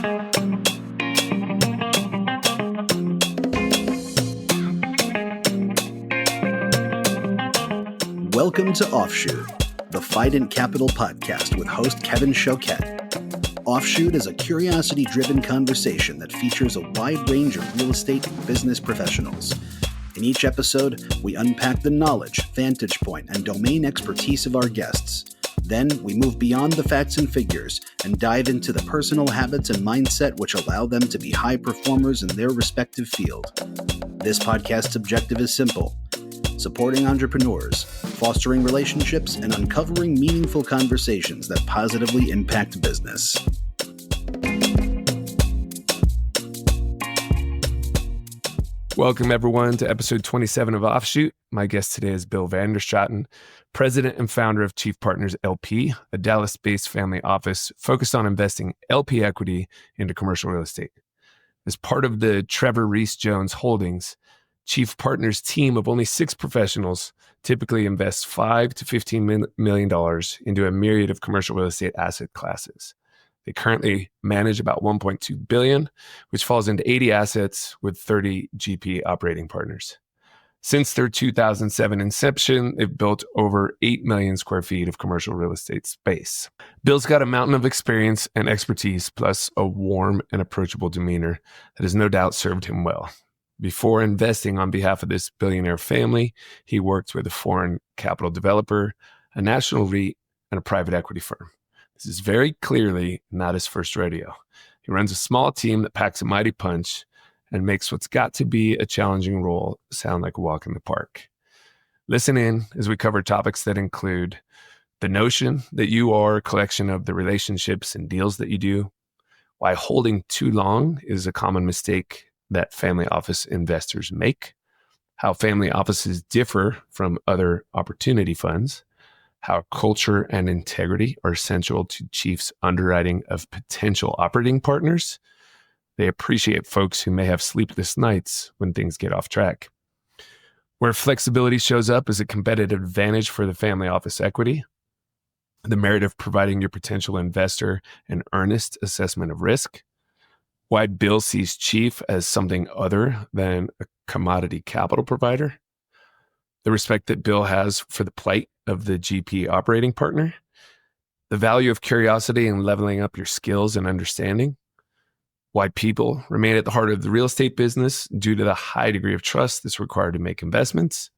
Welcome to Offshoot, the Fident Capital podcast with host Kevin Choquette. Offshoot is a curiosity-driven conversation that features a wide range of real estate and business professionals. In each episode, we unpack the knowledge, vantage point, and domain expertise of our guests. Then, we move beyond the facts and figures and dive into the personal habits and mindset which allow them to be high performers in their respective field. This podcast's objective is simple: supporting entrepreneurs, fostering relationships, and uncovering meaningful conversations that positively impact business. Welcome, everyone, to episode 27 of Offshoot. My guest today is Bill Vanderstraaten, president and founder of Chief Partners LP, a Dallas-based family office focused on investing LP equity into commercial real estate. As part of the Trever Rees-Jones holdings, Chief Partners' team of only 6 professionals typically invests $5 to $15 million into a myriad of commercial real estate asset classes. They currently manage about $1.2 billion, which falls into 80 assets with 30 GP operating partners. Since their 2007 inception, they've built over 8 million square feet of commercial real estate space. Bill's got a mountain of experience and expertise, plus a warm and approachable demeanor that has no doubt served him well. Before investing on behalf of this billionaire family, he worked with a foreign capital developer, a national REIT, and a private equity firm. This is very clearly not his first rodeo. He runs a small team that packs a mighty punch and makes what's got to be a challenging role sound like a walk in the park. Listen in as we cover topics that include the notion that you are a collection of the relationships and deals that you do, why holding too long is a common mistake that family office investors make, how family offices differ from other opportunity funds, how culture and integrity are essential to Chief's underwriting of potential operating partners. They appreciate folks who may have sleepless nights when things get off track. Where flexibility shows up as a competitive advantage for the family office equity, the merit of providing your potential investor an earnest assessment of risk, why Bill sees Chief as something other than a commodity capital provider, the respect that Bill has for the plight of the GP operating partner, the value of curiosity and leveling up your skills and understanding, why people remain at the heart of the real estate business due to the high degree of trust that's required to make investments,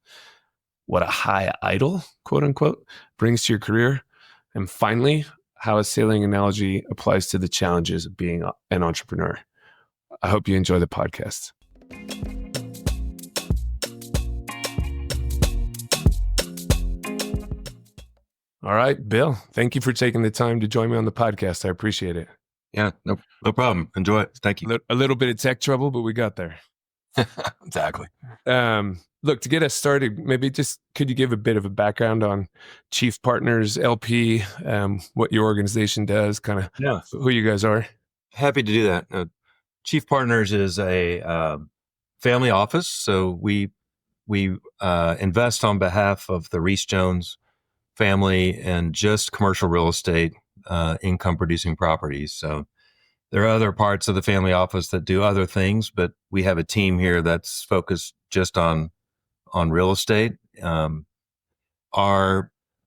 what a high idol, quote unquote, brings to your career, and finally, how a sailing analogy applies to the challenges of being an entrepreneur. I hope you enjoy the podcast. All right, Bill, thank you for taking the time to join me on the podcast. I appreciate it. Yeah, no problem. Enjoy it. Thank you. A little bit of tech trouble, but we got there. Exactly. Look, to get us started, maybe just could you give a bit of a background on Chief Partners LP, what your organization does, kind of who you guys are? Happy to do that. Chief Partners is a family office, so we invest on behalf of the Rees-Jones family and just commercial real estate, income producing properties. So there are other parts of the family office that do other things, but we have a team here that's focused just on real estate. Our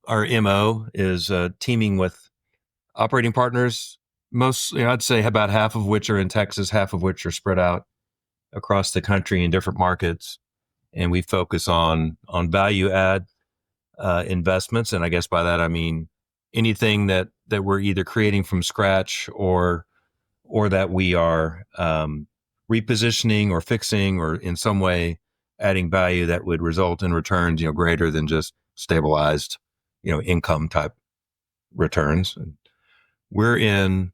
MO is teaming with operating partners. I'd say about half of which are in Texas, half of which are spread out across the country in different markets. And we focus on value add investments. And I guess by that, I mean anything that we're either creating from scratch or that we are repositioning or fixing or in some way adding value that would result in returns, greater than just stabilized, income type returns. And we're in,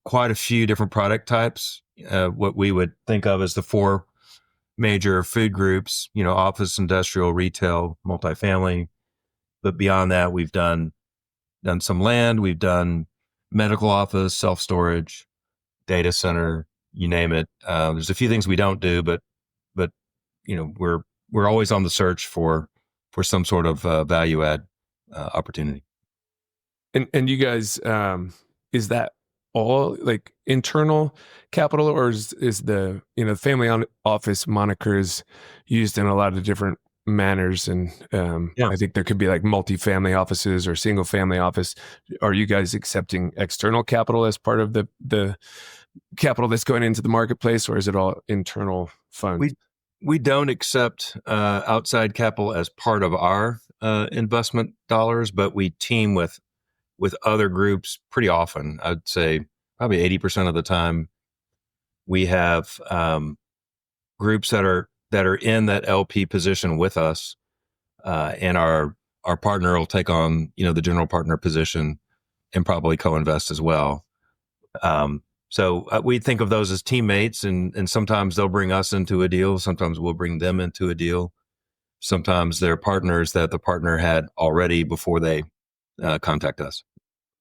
quite a few different product types. What we would think of as the 4 major food groups, office, industrial, retail, multifamily. But beyond that, we've done some land, we've done medical office, self-storage, data center, you name it. There's a few things we don't do, but we're always on the search for some sort of value add opportunity. And you guys, is that all like internal capital, or is the family office monikers used in a lot of different manners? And Yeah. I think there could be like multifamily offices or single family office. Are you guys accepting external capital as part of the capital that's going into the marketplace, or is it all internal funds? We don't accept outside capital as part of our investment dollars, but we team with other groups pretty often. I'd say probably 80% of the time we have groups that are in that LP position with us, and our partner will take on the general partner position and probably co-invest as well. So we think of those as teammates, and sometimes they'll bring us into a deal. Sometimes we'll bring them into a deal. Sometimes they're partners that the partner had already before they contact us.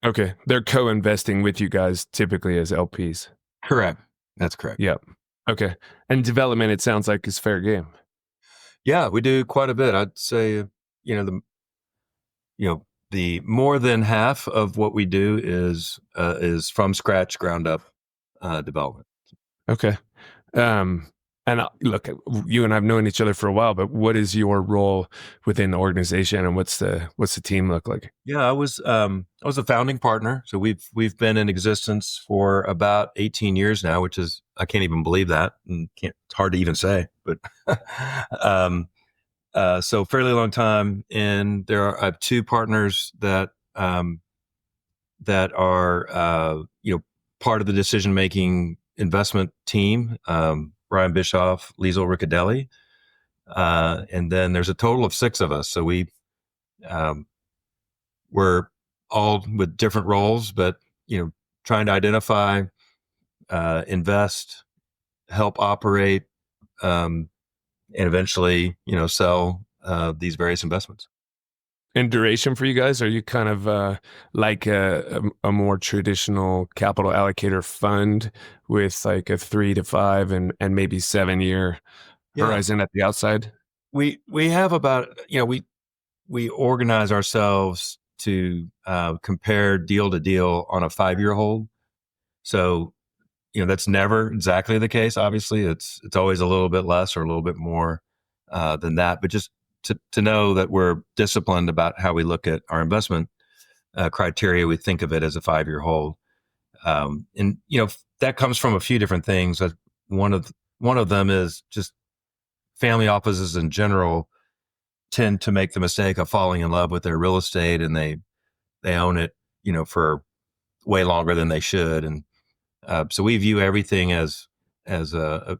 Okay, they're co-investing with you guys typically as LPs. Correct. That's correct. Yep. Okay, and development, it sounds like, is fair game. Yeah, we do quite a bit. I'd say, the more than half of what we do is from scratch, ground up development. Okay. And look, you and I've known each other for a while, but what is your role within the organization, and what's the team look like? Yeah, I was a founding partner, so we've been in existence for about 18 years now, which is, I can't even believe that, and it's hard to even say, but so fairly long time. And I have two partners that are part of the decision making investment team. Brian Bischoff, Liesl Riccadelli, and then there's a total of six of us. So we're all with different roles, but trying to identify, invest, help operate, and eventually sell these various investments. And duration for you guys, are you kind of like a more traditional capital allocator fund with like a 3 to 5 and maybe 7-year horizon at the outside? We have about we organize ourselves to compare deal to deal on a 5-year hold. So that's never exactly the case. Obviously, it's always a little bit less or a little bit more than that. But just to know that we're disciplined about how we look at our investment criteria, we think of it as a 5-year hold, and that comes from a few different things. One of them is just family offices in general tend to make the mistake of falling in love with their real estate, and they own it for way longer than they should, and so we view everything as a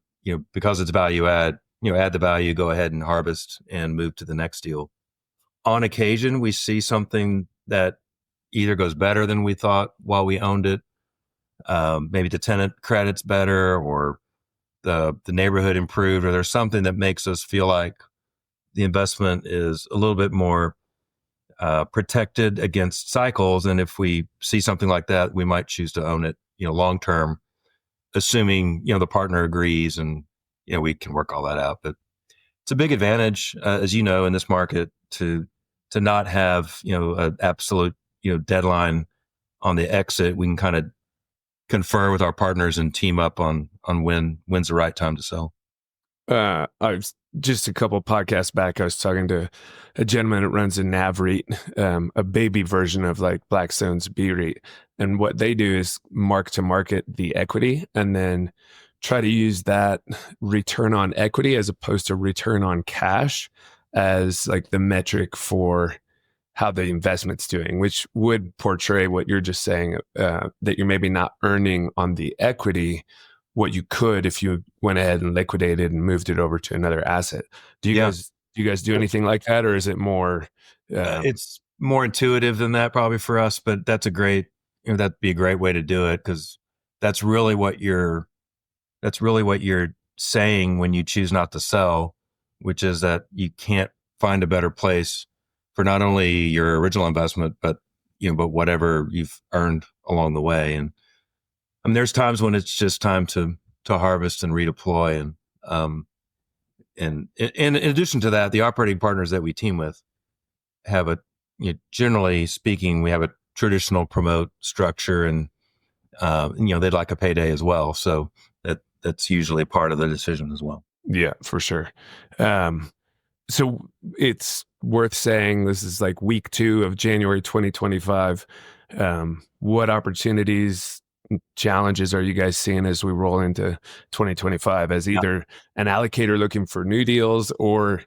because it's value add. Add the value, go ahead and harvest and move to the next deal. On occasion, we see something that either goes better than we thought while we owned it. Maybe the tenant credit's better, or the neighborhood improved, or there's something that makes us feel like the investment is a little bit more protected against cycles. And if we see something like that, we might choose to own it, long term, assuming the partner agrees, and we can work all that out. But it's a big advantage, as you know, in this market to not have an absolute deadline on the exit. We can kind of confer with our partners and team up on when's the right time to sell. I was just a couple podcasts back, I was talking to a gentleman that runs a NAV REIT, a baby version of like Blackstone's B REIT. And what they do is mark to market the equity and then try to use that return on equity as opposed to return on cash as like the metric for how the investment's doing, which would portray what you're just saying, that you're maybe not earning on the equity what you could if you went ahead and liquidated and moved it over to another asset. Do you guys do anything like that, or is it more? It's more intuitive than that probably for us, but that's that'd be a great way to do it, because that's really what you're saying when you choose not to sell, which is that you can't find a better place for not only your original investment, but whatever you've earned along the way. And I mean, there's times when it's just time to harvest and redeploy. And in addition to that, the operating partners that we team with have generally speaking, we have a traditional promote structure, and they'd like a payday as well. So that's usually part of the decision as well. Yeah, for sure. So it's worth saying this is like week 2 of January 2025. What opportunities, challenges are you guys seeing as we roll into 2025 as either an allocator looking for new deals or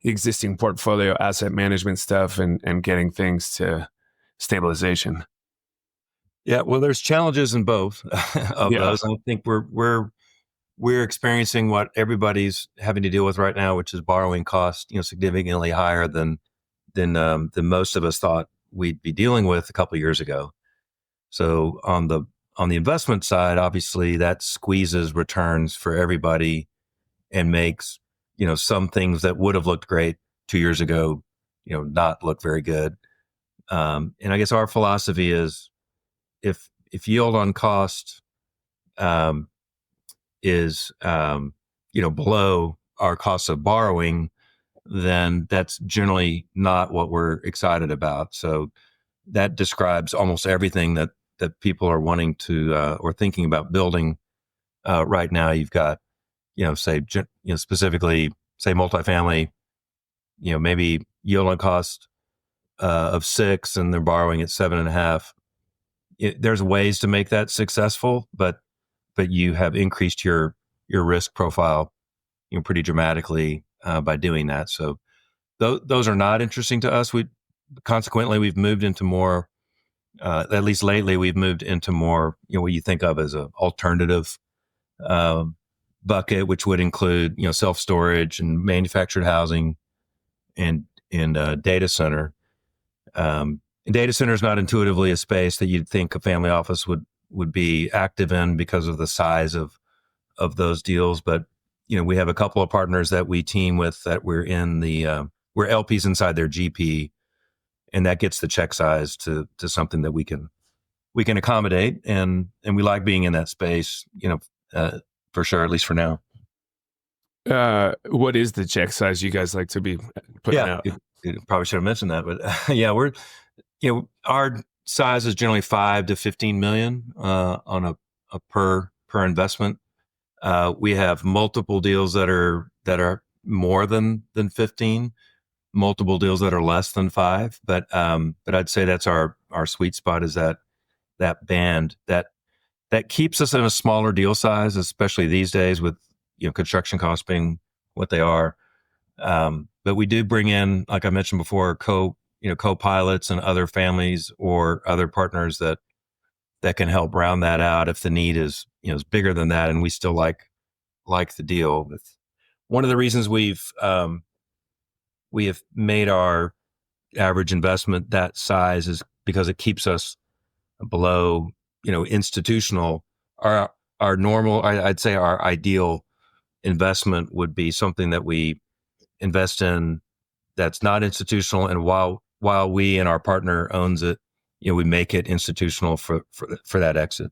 existing portfolio asset management stuff and getting things to stabilization? Yeah, well, there's challenges in both of those. I think we're experiencing what everybody's having to deal with right now, which is borrowing costs, significantly higher than most of us thought we'd be dealing with a couple of years ago. So on the investment side, obviously that squeezes returns for everybody and makes some things that would have looked great 2 years ago, not look very good. And I guess our philosophy is if yield on cost is below our cost of borrowing, then that's generally not what we're excited about. So that describes almost everything that people are wanting to or thinking about building right now. You've got specifically say multifamily, maybe yield on cost of 6 and they're borrowing at 7.5. There's ways to make that successful, but you have increased your risk profile pretty dramatically by doing that. So those are not interesting to us. Consequently we've moved into more, at least lately, we've moved into more what you think of as an alternative bucket, which would include self-storage and manufactured housing and data center. And data center is not intuitively a space that you'd think a family office would be active in because of the size of those deals. But we have a couple of partners that we team with that we're in we're LPs inside their GP, and that gets the check size to something that we can accommodate, and we like being in that space, for sure, at least for now. What is the check size you guys like to be putting out? Probably should have mentioned that, but we're our size is generally 5 to 15 million on a per investment. We have multiple deals that are more than 15, multiple deals that are less than 5, but I'd say that's our sweet spot, is that band that keeps us in a smaller deal size, especially these days with construction costs being what they are. But we do bring in, like I mentioned before, co-pilots and other families or other partners that can help round that out if the need is bigger than that, and we still like the deal. But one of the reasons we have made our average investment that size is because it keeps us below institutional. Our normal, I'd say our ideal investment would be something that we invest in that's not institutional, and while we and our partner owns it, we make it institutional for that exit.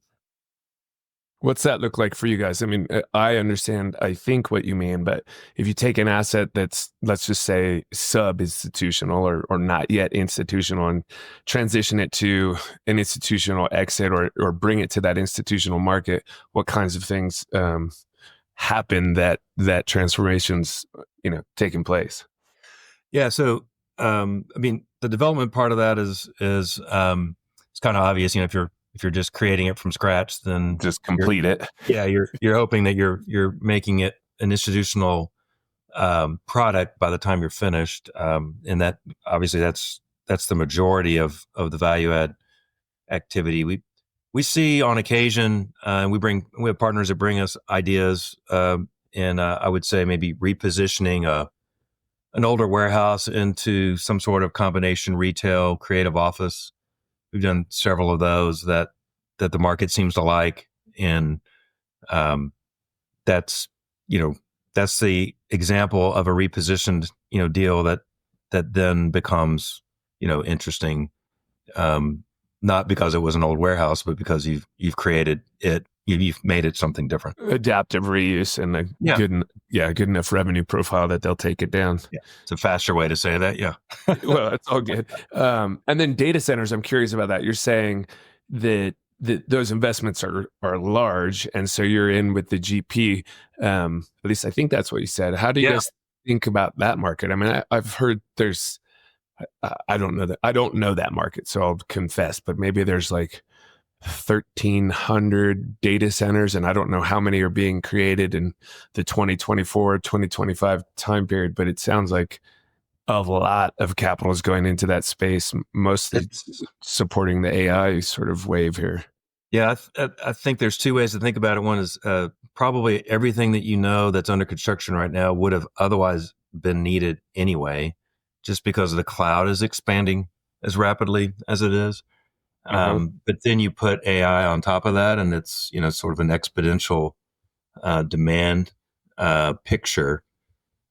What's that look like for you guys? I mean, I understand, I think what you mean, but if you take an asset that's, let's just say, sub-institutional or not yet institutional, and transition it to an institutional exit or bring it to that institutional market, what kinds of things happen that transformation's taking place? Yeah, so I mean, the development part of that is it's kind of obvious. If you're just creating it from scratch, then just complete it. Yeah, you're hoping that you're making it an institutional product by the time you're finished, and that obviously that's the majority of the value add activity. We see on occasion, we have partners that bring us ideas, and I would say maybe repositioning an older warehouse into some sort of combination retail creative office. We've done several of those that the market seems to like, and that's the example of a repositioned deal that then becomes interesting, not because it was an old warehouse, but because you've created it, you've made it something different. Adaptive reuse and good enough revenue profile that they'll take it down. Yeah, it's a faster way to say that. Yeah. Well, it's all good. And then data centers, I'm curious about that. You're saying that those investments are large, and so you're in with the GP. At least I think that's what you said. How do you guys think about that market? I mean, I've heard there's I don't know that market, so I'll confess, but maybe there's like 1,300 data centers, and I don't know how many are being created in the 2024, 2025 time period, but it sounds like a lot of capital is going into that space, mostly supporting the AI sort of wave here. Yeah, I think there's two ways to think about it. One is probably everything that you know that's under construction right now would have otherwise been needed anyway, just because the cloud is expanding as rapidly as it is. But then you put AI on top of that, and it's sort of an exponential demand picture.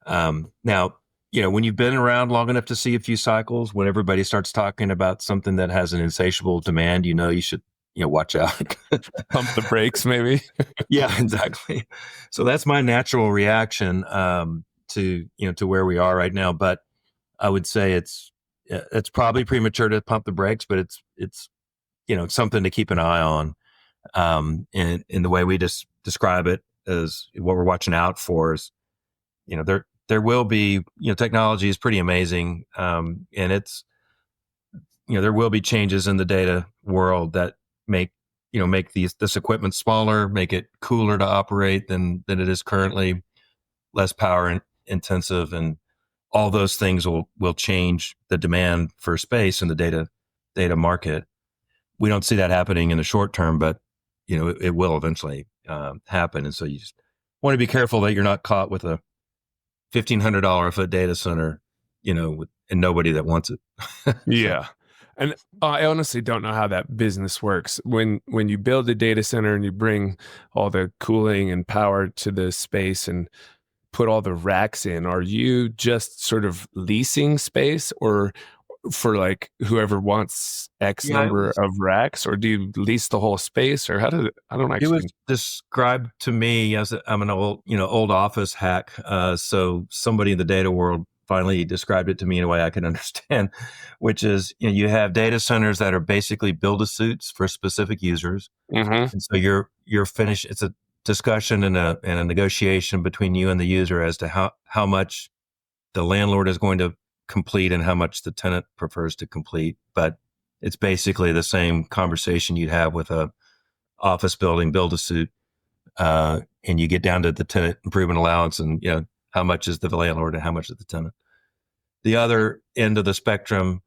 Now, when you've been around long enough to see a few cycles, when everybody starts talking about something that has an insatiable demand, you should watch out. Pump the brakes, maybe. Yeah, exactly. So that's my natural reaction to where we are right now. But I would say it's probably premature to pump the brakes, but it's something to keep an eye on. And in the way we just describe it as what we're watching out for is, there will be, technology is pretty amazing. And it's, there will be changes in the data world that make this equipment smaller, make it cooler to operate than it is currently, less power intensive, and all those things will change the demand for space in the data market. We don't see that happening in the short term, but it will eventually happen. And so you just want to be careful that you're not caught with a $1,500 a foot data center, and nobody that wants it. Yeah. And I honestly don't know how that business works. When you build a data center and you bring all the cooling and power to the space and put all the racks in, are you just sort of leasing space, or for like whoever wants X number of racks, or do you lease the whole space, or how did it? I don't actually. It was described to me as I'm an old office hack. So somebody in the data world finally described it to me in a way I can understand, which is, you have data centers that are basically build-to-suits for specific users. And so you're finished. It's a discussion and a negotiation between you and the user as to how much the landlord is going to complete and how much the tenant prefers to complete. But it's basically the same conversation you'd have with a office building build-to-suit, and you get down to the tenant improvement allowance and how much is the landlord and how much is the tenant. The other end of the spectrum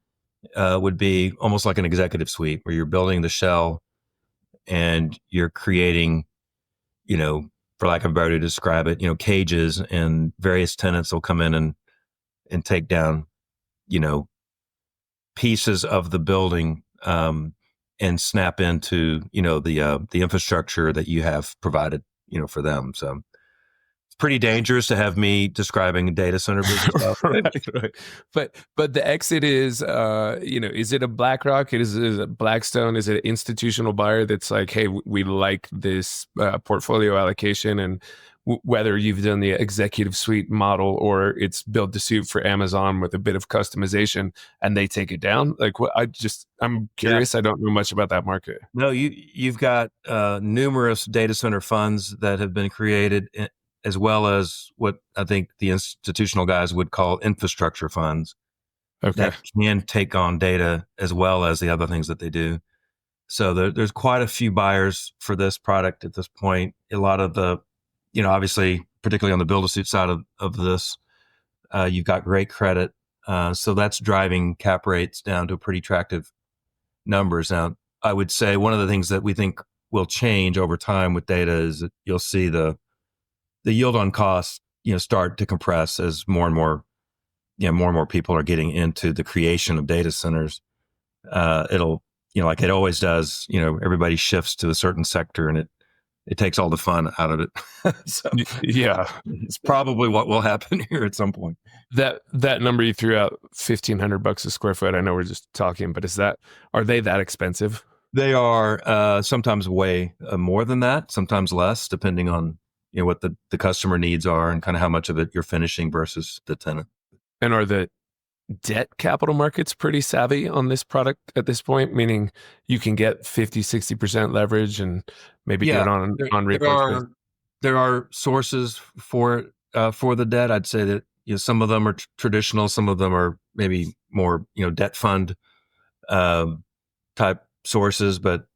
would be almost like an executive suite, where you're building the shell and you're creating, for lack of a better way to describe it, cages, and various tenants will come in and take down, pieces of the building and snap into, the infrastructure that you have provided, for them. So it's pretty dangerous to have me describing a data center business. Right. But the exit is, is it a BlackRock? Is it Blackstone? Is it an institutional buyer that's like, hey, we like this portfolio allocation, and whether you've done the executive suite model or it's built to suit for Amazon with a bit of customization, and they take it down? Like, I'm curious. Yeah. I don't know much about that market. No, you've got numerous data center funds that have been created, as well as what I think the institutional guys would call infrastructure funds. Okay. That can take on data as well as the other things that they do. So there's quite a few buyers for this product at this point. A lot of the, obviously, particularly on the build-to-suit side of this, you've got great credit. So that's driving cap rates down to pretty attractive numbers. Now, I would say one of the things that we think will change over time with data is that you'll see the yield on cost, start to compress as more and more people are getting into the creation of data centers. It'll, like it always does, everybody shifts to a certain sector, and it takes all the fun out of it. So yeah, it's probably what will happen here at some point. That number you threw out, $1,500 a square foot. I know we're just talking, but are they that expensive? They are sometimes way more than that, sometimes less, depending on what the customer needs are and kind of how much of it you're finishing versus the tenant. And are the debt capital markets pretty savvy on this product at this point? Meaning you can get 50-60% leverage and maybe do Yeah, it on there, there recourse basis. are sources for the debt. I'd say that some of them are traditional, some of them are maybe more debt fund um, type sources, but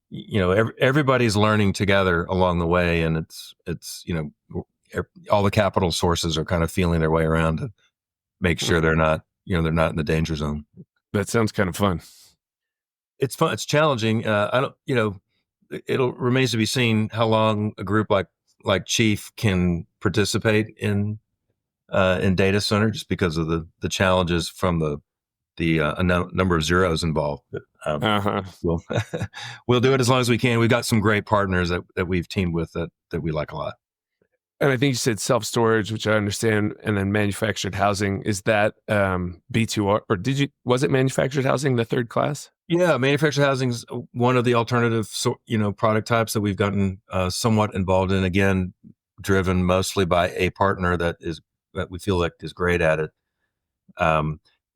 everybody's learning together along the way, and it's all the capital sources are kind of feeling their way around to make sure they're not in the danger zone. That sounds kind of fun. It's fun. It's challenging. I don't. It'll remains to be seen how long a group like Chief can participate in data center, just because of the challenges from the number of zeros involved. But, we'll we'll do it as long as we can. We've got some great partners that we've teamed with that we like a lot. And I think you said self-storage, which I understand, and then manufactured housing. Is that B2R, or was it manufactured housing, the third class? Yeah, manufactured housing is one of the alternative, product types that we've gotten somewhat involved in. Again, driven mostly by a partner that we feel like is great at it.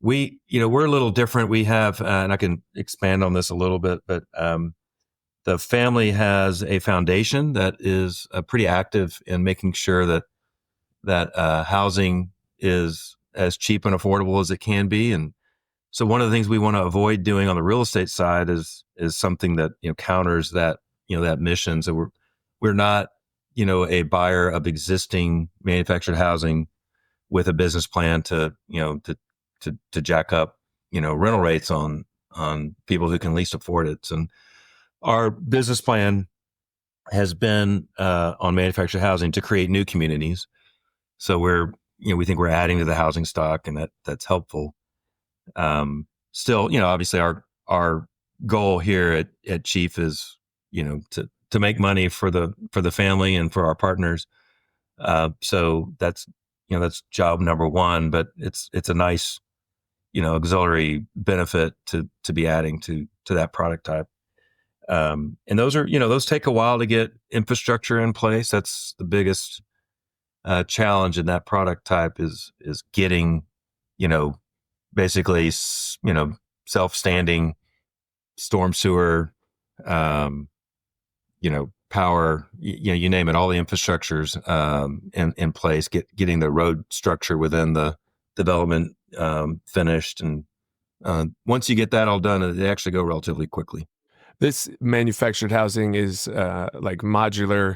We're a little different. We have, and I can expand on this a little bit, but the family has a foundation that is pretty active in making sure that housing is as cheap and affordable as it can be. And so one of the things we want to avoid doing on the real estate side is something that counters that mission. So we're not a buyer of existing manufactured housing with a business plan to jack up rental rates on people who can least afford it. And our business plan has been on manufactured housing to create new communities. So we think we're adding to the housing stock, and that's helpful. Still, obviously our goal here at Chief is, to make money for the family and for our partners. So that's job number one, but it's a nice, auxiliary benefit to be adding to that product type. And those take a while to get infrastructure in place. That's the biggest challenge in that product type is getting, basically, self-standing storm sewer, power, you name it, all the infrastructures in place, getting the road structure within the development finished. And once you get that all done, they actually go relatively quickly. This manufactured housing is like modular,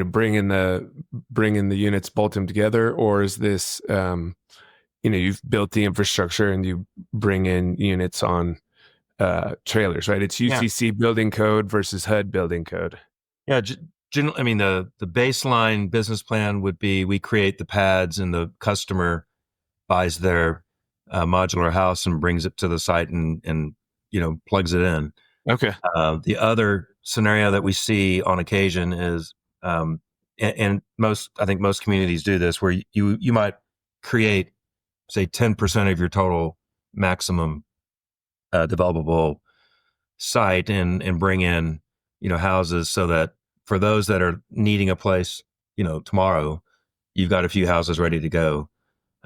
bring in the units, bolt them together, or is this, you've built the infrastructure and you bring in units on trailers, right? It's UCC building code versus HUD building code. Yeah, generally, I mean, the baseline business plan would be we create the pads and the customer buys their modular house and brings it to the site and plugs it in. Okay. The other scenario that we see on occasion is, and I think most communities do this, where you might create, say, 10% of your total maximum developable site and bring in, houses, so that for those that are needing a place, tomorrow, you've got a few houses ready to go,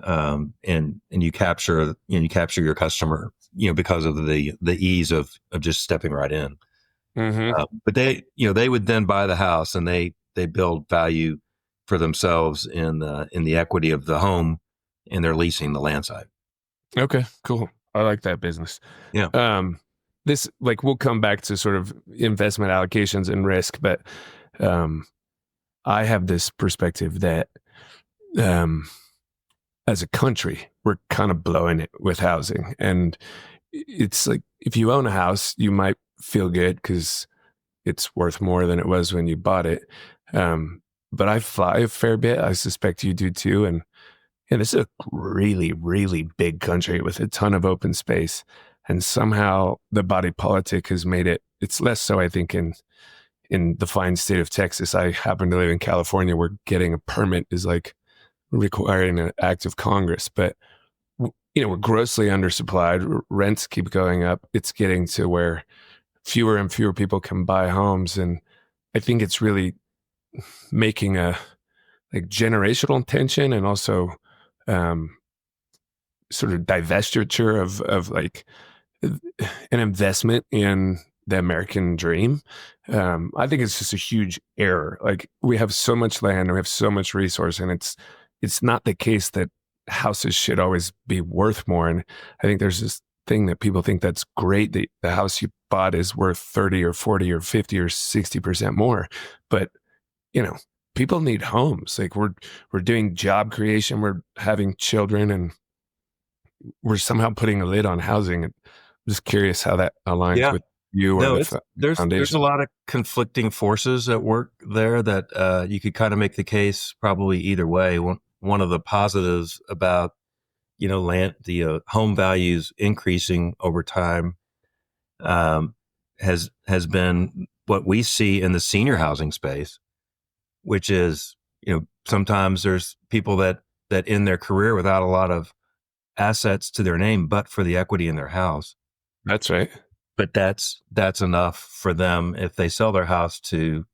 and you capture your customer, because of the ease of just stepping right in. Mm-hmm. But they would then buy the house, and they build value for themselves in the equity of the home, and they're leasing the land side. Okay, cool. I like that business. Yeah. This, we'll come back to sort of investment allocations and risk, but I have this perspective that as a country, we're kind of blowing it with housing. And it's like, if you own a house, you might feel good because it's worth more than it was when you bought it. But I fly a fair bit. I suspect you do too. And this is a really, really big country with a ton of open space. And somehow the body politic has made it's less so, I think, in the fine state of Texas. I happen to live in California, where getting a permit is like requiring an act of Congress. But, we're grossly undersupplied. Rents keep going up. It's getting to where fewer and fewer people can buy homes. And I think it's really making a generational tension, and also sort of divestiture of like an investment in the American dream. I think it's just a huge error. Like, we have so much land and we have so much resource, and it's not the case that houses should always be worth more. And I think there's this thing that people think that's great, that the house you bought is worth 30 or 40 or 50 or 60% more. But, people need homes. Like, we're doing job creation, we're having children, and we're somehow putting a lid on housing. I'm just curious how that aligns Yeah. with you or No, the there's foundation. a lot of conflicting forces at work there that you could kind of make the case probably either way. One of the positives about the home values increasing over time has been what we see in the senior housing space, which is sometimes there's people that end their career without a lot of assets to their name, but for the equity in their house. That's right. But that's enough for them if they sell their house to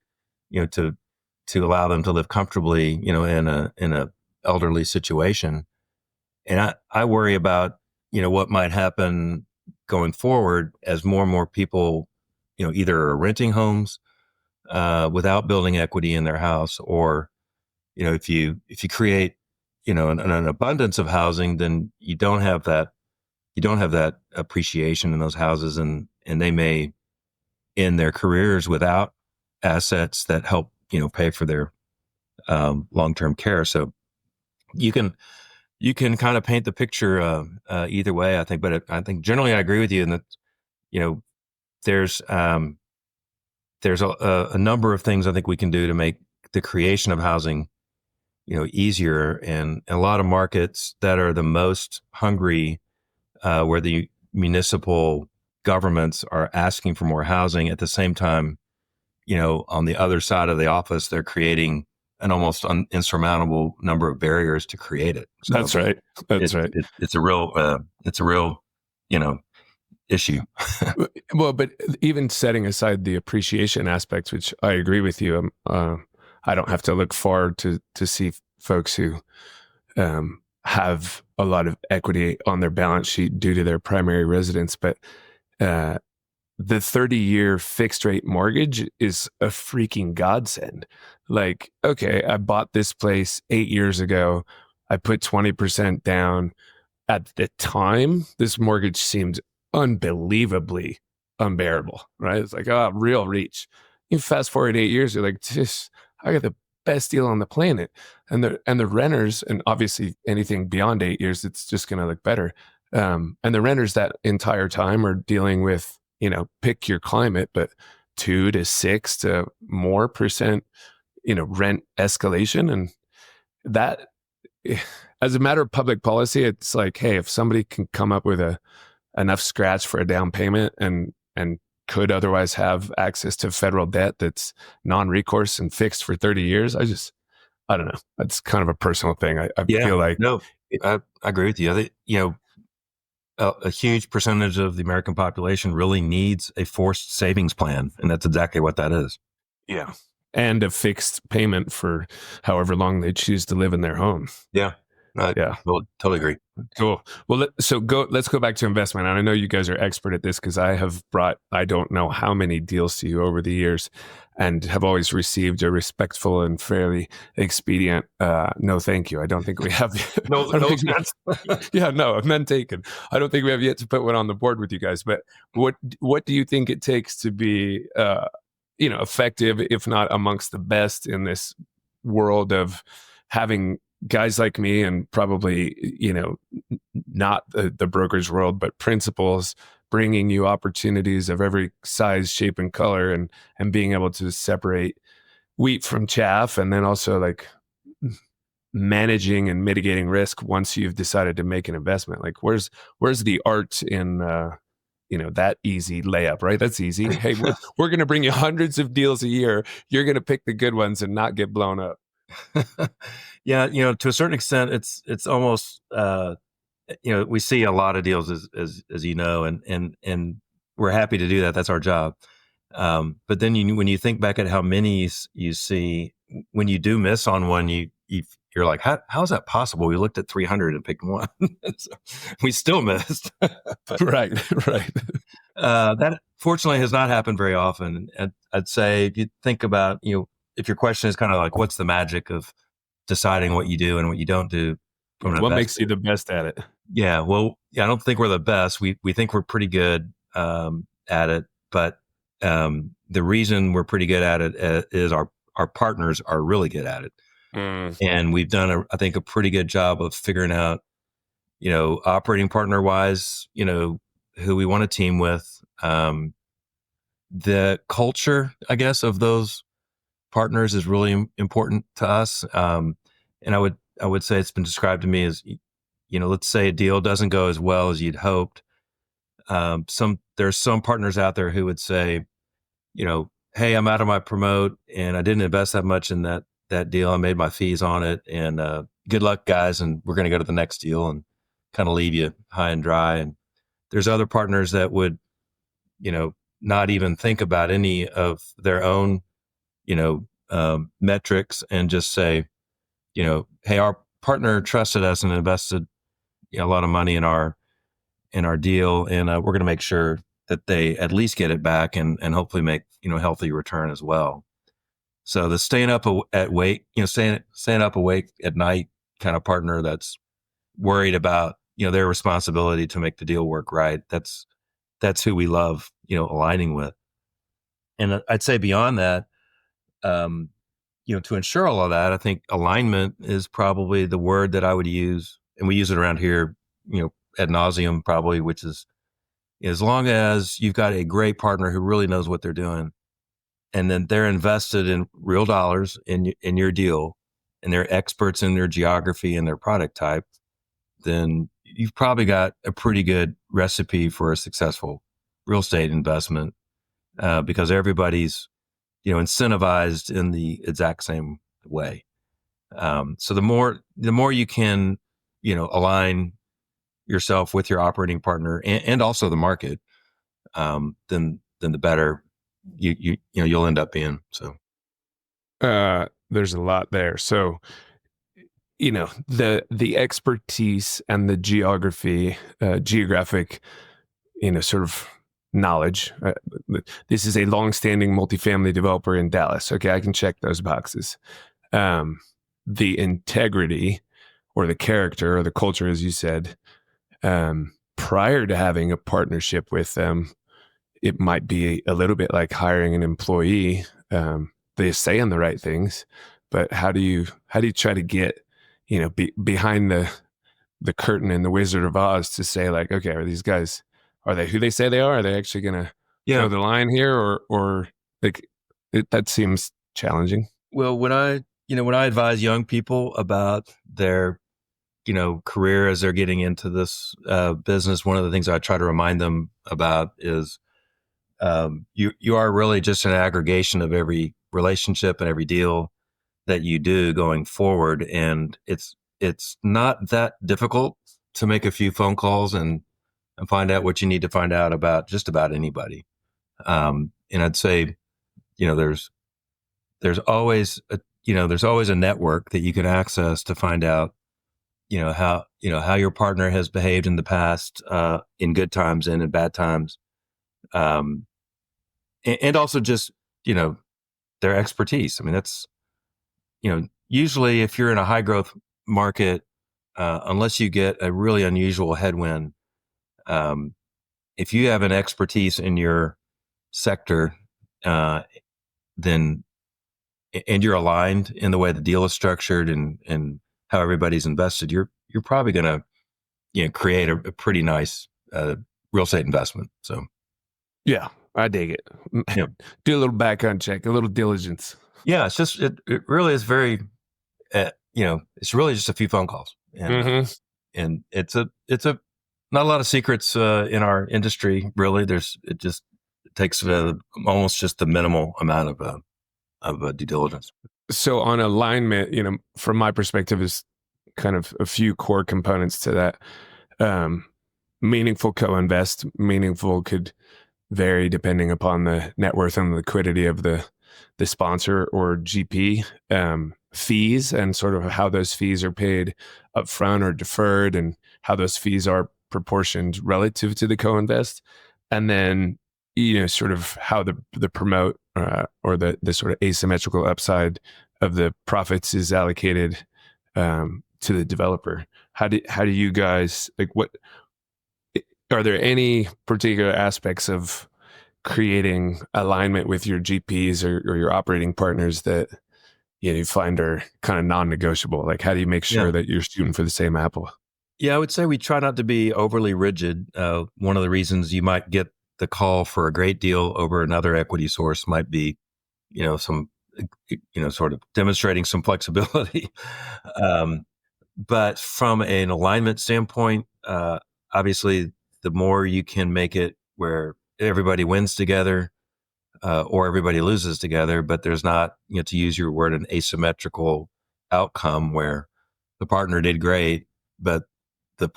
allow them to live comfortably, in a elderly situation. And I worry about, what might happen going forward as more and more people, either are renting homes without building equity in their house, or, if you create, an abundance of housing, then you don't have that appreciation in those houses, and they may end their careers without assets that help, pay for their long-term care. So you can kind of paint the picture either way, I think. But I think generally I agree with you in that, there's a number of things I think we can do to make the creation of housing, easier. And a lot of markets that are the most hungry, where the municipal governments are asking for more housing, at the same time, on the other side of the office, they're creating an almost insurmountable number of barriers to create it. So That's right. That's right. It's a real, issue. Well, but even setting aside the appreciation aspects, which I agree with you, I don't have to look far to see folks who have a lot of equity on their balance sheet due to their primary residence. But the 30-year fixed rate mortgage is a freaking godsend. Like, okay, I bought this place 8 years ago. I put 20% down. At the time, this mortgage seemed unbelievably unbearable, right? It's like, real reach. You fast forward 8 years, you're like, I got the best deal on the planet. And the renters, and obviously anything beyond 8 years, it's just going to look better. And the renters that entire time are dealing with, pick your climate, but 2 to 6 to more percent, rent escalation. And that, as a matter of public policy, it's like, hey, if somebody can come up with enough scratch for a down payment and could otherwise have access to federal debt that's non-recourse and fixed for 30 years, I don't know. That's kind of a personal thing. I feel like. No, I agree with you. I think, a huge percentage of the American population really needs a forced savings plan. And that's exactly what that is. Yeah. And a fixed payment for however long they choose to live in their home. Yeah. Yeah. Well, totally agree. Cool. Well, let's go back to investment. And I know you guys are expert at this because I have brought, I don't know how many deals to you over the years and have always received a respectful and fairly expedient, no, thank you. I don't think we have. None taken. I don't think we have yet to put one on the board with you guys, but what do you think it takes to be, effective, if not amongst the best in this world of having guys like me and probably, not the brokerage world, but principals bringing you opportunities of every size, shape, and color, and being able to separate wheat from chaff, and then also like managing and mitigating risk once you've decided to make an investment. Like, where's the art in that easy layup, right? That's easy. Hey, we're going to bring you hundreds of deals a year. You're going to pick the good ones and not get blown up. Yeah, to a certain extent, it's almost we see a lot of deals as you know, and we're happy to do that. That's our job. But then when you think back at how many you see, when you do miss on one, you you're like, how is that possible? We looked at 300 and picked one. So we still missed. But, right. that fortunately has not happened very often. And I'd say if you think about, if your question is kind of like, what's the magic of deciding what you do and what you don't do from an What investor? makes you the best at it? Yeah, well, I don't think we're the best. We think we're pretty good at it, but the reason we're pretty good at it is our partners are really good at it, and we've done I think a pretty good job of figuring out, operating partner wise, who we want to team with, the culture, I guess, of those partners is really important to us, and I would say it's been described to me as, let's say a deal doesn't go as well as you'd hoped. There's some partners out there who would say, hey, I'm out of my promote and I didn't invest that much in that deal. I made my fees on it, and good luck, guys. And we're going to go to the next deal, and kind of leave you high and dry. And there's other partners that would, not even think about any of their own, metrics, and just say, hey, our partner trusted us and invested a lot of money in our deal, and we're going to make sure that they at least get it back, and hopefully make healthy return as well. So the staying up staying up awake at night kind of partner that's worried about their responsibility to make the deal work right. That's who we love aligning with. And I'd say beyond that, to ensure all of that, I think alignment is probably the word that I would use, and we use it around here, ad nauseum probably, which is, as long as you've got a great partner who really knows what they're doing, and then they're invested in real dollars in your deal, and they're experts in their geography and their product type, then you've probably got a pretty good recipe for a successful real estate investment, because everybody's incentivized in the exact same way. So the more you can align yourself with your operating partner and also the market, then the better you'll end up being. So there's a lot there. So the expertise and the geographic sort of knowledge. This is a longstanding multifamily developer in Dallas. Okay, I can check those boxes. The integrity or the character or the culture, as you said, prior to having a partnership with them, it might be a little bit like hiring an employee. They say the right things, but how do you try to get behind the curtain in the Wizard of Oz to say, like, okay, are these guys, are they who they say they are? Are they actually going to toe the line here, or like that seems challenging? Well, when I advise young people about their career as they're getting into this business, one of the things I try to remind them about is you are really just an aggregation of every relationship and every deal that you do going forward, and it's not that difficult to make a few phone calls and find out what you need to find out about just about anybody. And I'd say, there's always a network that you can access to find out, how your partner has behaved in the past, in good times and in bad times. And also just, their expertise. I mean, that's, usually if you're in a high growth market, unless you get a really unusual headwind, if you have an expertise in your sector, then, and you're aligned in the way the deal is structured and how everybody's invested, you're probably going to, create a pretty nice, real estate investment. So, yeah, I dig it. Yeah. Do a little background check, a little diligence. Yeah, it's just it really is very, it's really just a few phone calls, and and it's a not a lot of secrets in our industry. Really, it takes almost just the minimal amount of due diligence. So on alignment, from my perspective, is kind of a few core components to that. Meaningful co-invest. Meaningful could vary depending upon the net worth and liquidity of the the sponsor or GP fees, and sort of how those fees are paid upfront or deferred, and how those fees are proportioned relative to the co-invest, and then sort of how the promote or the sort of asymmetrical upside of the profits is allocated to the developer. How do you guys, like, what are there any particular aspects of creating alignment with your GPs or your operating partners that you find are kind of non-negotiable? Like, how do you make sure that you're shooting for the same apple? Yeah, I would say we try not to be overly rigid. One of the reasons you might get the call for a great deal over another equity source might be, some, sort of demonstrating some flexibility. But from an alignment standpoint, obviously, the more you can make it where everybody wins together or everybody loses together, but there's not, to use your word, an asymmetrical outcome where the partner did great, but the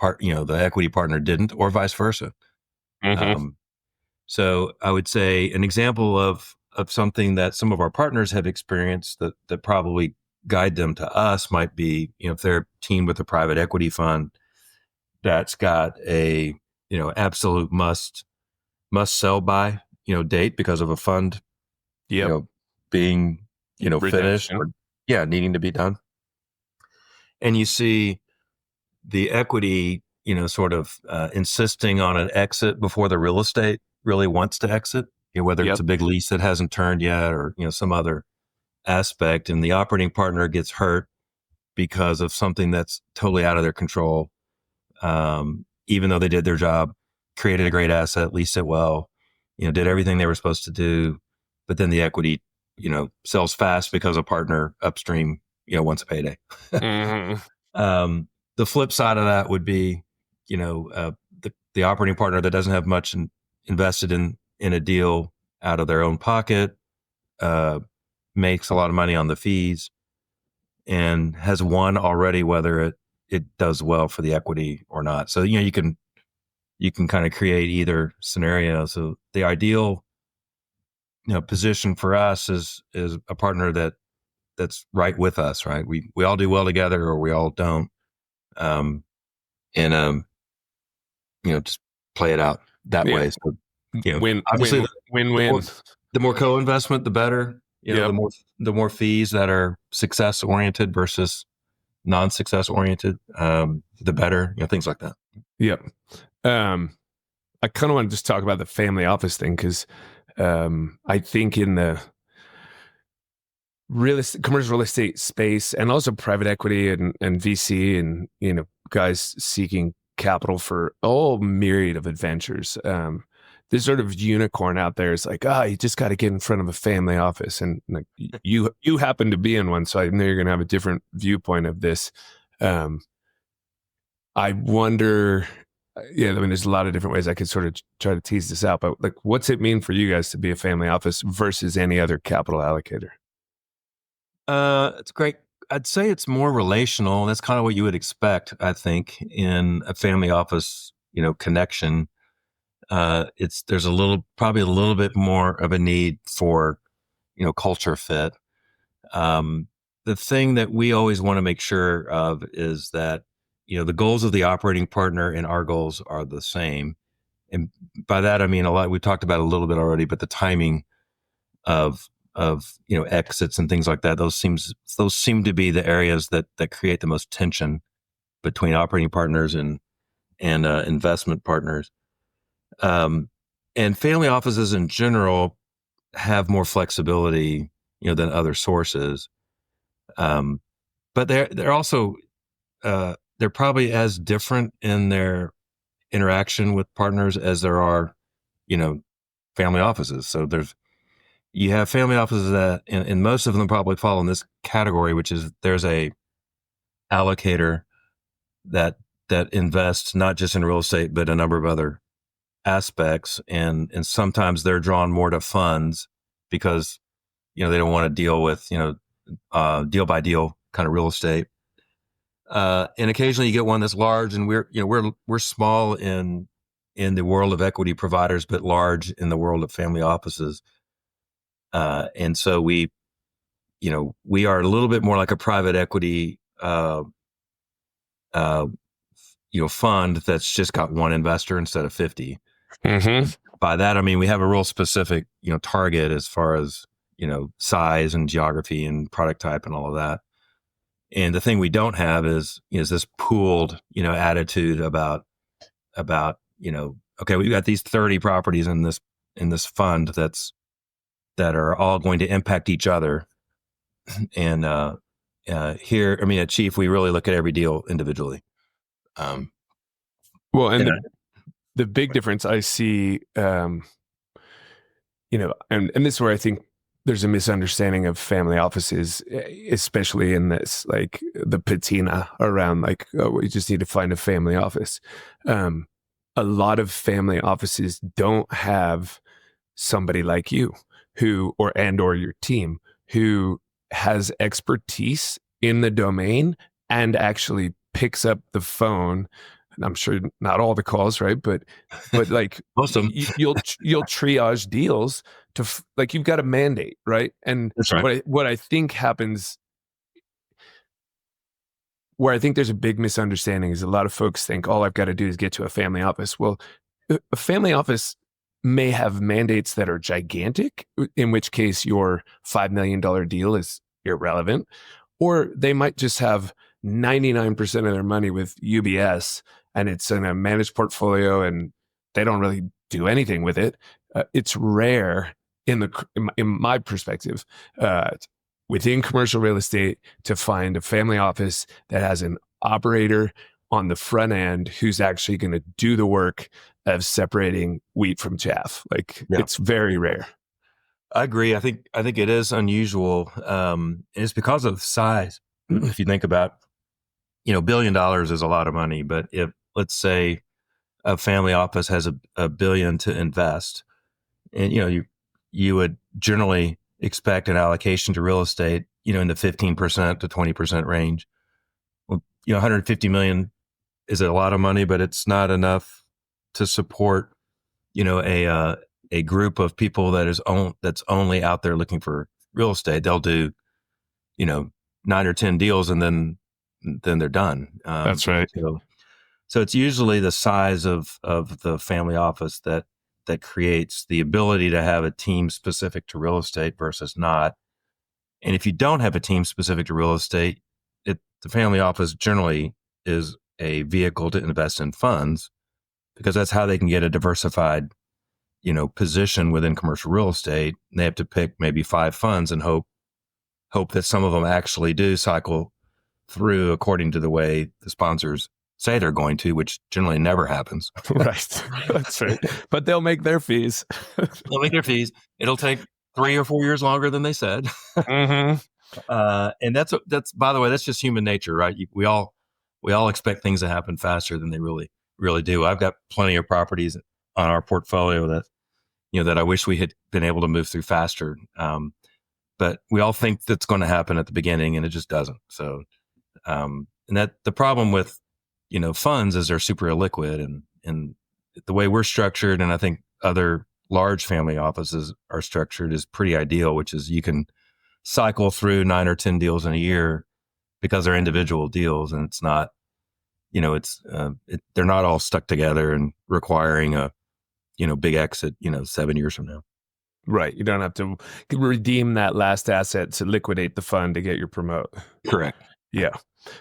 equity partner didn't, or vice versa. Mm-hmm. So I would say an example of something that some of our partners have experienced that probably guide them to us might be, if they're teamed with a private equity fund that's got a, absolute must sell by, date because of a fund, Yep. being, finished or needing to be done. And you see the equity, sort of insisting on an exit before the real estate really wants to exit, whether it's a big lease that hasn't turned yet or, some other aspect, and the operating partner gets hurt because of something that's totally out of their control. Even though they did their job, created a great asset, leased it well, did everything they were supposed to do, but then the equity, sells fast because a partner upstream, wants a payday. Mm-hmm. The flip side of that would be, the operating partner that doesn't have much invested in a deal out of their own pocket, makes a lot of money on the fees, and has won already, whether it does well for the equity or not. So you can kind of create either scenario. So the ideal position for us is a partner that's right with us, right? We all do well together, or we all don't. Just play it out that way. So, obviously, win. The more co-investment, the better. The more fees that are success oriented versus non-success oriented, the better. Things like that. Yep. I kind of want to just talk about the family office thing, because I think in the commercial real estate space, and also private equity and VC, and guys seeking capital for all myriad of adventures, this sort of unicorn out there is like, you just got to get in front of a family office, and like, you happen to be in one, so I know you're gonna have a different viewpoint of this. I wonder, there's a lot of different ways I could sort of try to tease this out, but like, what's it mean for you guys to be a family office versus any other capital allocator? It's great. I'd say it's more relational. That's kind of what you would expect, I think, in a family office, connection. There's probably a little bit more of a need for, culture fit. The thing that we always want to make sure of is that, the goals of the operating partner and our goals are the same. And by that, I mean a lot, we talked about it a little bit already, but the timing of exits and things like that, those seem to be the areas that create the most tension between operating partners and investment partners. And family offices in general have more flexibility, than other sources. But they're also they're probably as different in their interaction with partners as there are, family offices. So you have family offices that, and most of them probably fall in this category, which is there's a allocator that invests not just in real estate, but a number of other aspects. And sometimes they're drawn more to funds because, they don't want to deal with, deal by deal kind of real estate. And occasionally you get one that's large, and we're small in the world of equity providers, but large in the world of family offices. And so we are a little bit more like a private equity, fund that's just got one investor instead of 50. Mm-hmm. By that, I mean, we have a real specific, target as far as, size and geography and product type and all of that. And the thing we don't have is this pooled, attitude about, okay, we've got these 30 properties in this fund that are all going to impact each other. And here, I mean, at Chief, we really look at every deal individually. Well, and the big difference I see, and this is where I think there's a misunderstanding of family offices, especially in this, like the patina around like, oh, we just need to find a family office. A lot of family offices don't have somebody like you or your team who has expertise in the domain and actually picks up the phone. And I'm sure not all the calls, right? But like most of them, you'll triage deals to like you've got a mandate, right? And that's right. What I think happens, where I think there's a big misunderstanding, is a lot of folks think all I've got to do is get to a family office. Well, a family office may have mandates that are gigantic, in which case your $5 million deal is irrelevant, or they might just have 99% of their money with UBS and it's in a managed portfolio and they don't really do anything with it. It's rare in my perspective, within commercial real estate to find a family office that has an operator on the front end who's actually going to do the work of separating wheat from chaff. Like It's very rare. I agree. I think it is unusual. And it's because of size. If you think about, $1 billion is a lot of money, but if let's say a family office has a $1 billion to invest, and you would generally expect an allocation to real estate, in the 15% to 20% range. Well, $150 million is a lot of money, but it's not enough to support, a group of people that's only out there looking for real estate. They'll do, 9 or 10 deals and then they're done. That's right. So it's usually the size of the family office that creates the ability to have a team specific to real estate versus not. And if you don't have a team specific to real estate, the family office generally is a vehicle to invest in funds, because that's how they can get a diversified, position within commercial real estate. And they have to pick maybe 5 funds and hope that some of them actually do cycle through according to the way the sponsors say they're going to, which generally never happens. Right. That's right. But they'll make their fees. They'll make their fees. It'll take 3 or 4 years longer than they said. Mm-hmm. And that's by the way, that's just human nature, right? We all expect things to happen faster than they really, really do. I've got plenty of properties on our portfolio that, that I wish we had been able to move through faster. But we all think that's going to happen at the beginning, and it just doesn't. So, and that the problem with, funds is they're super illiquid, and the way we're structured, and I think other large family offices are structured, is pretty ideal, which is you can cycle through 9 or 10 deals in a year because they're individual deals, and it's not, they're not all stuck together and requiring a, big exit, 7 years from now. Right. You don't have to redeem that last asset to liquidate the fund to get your promote. Correct. Yeah.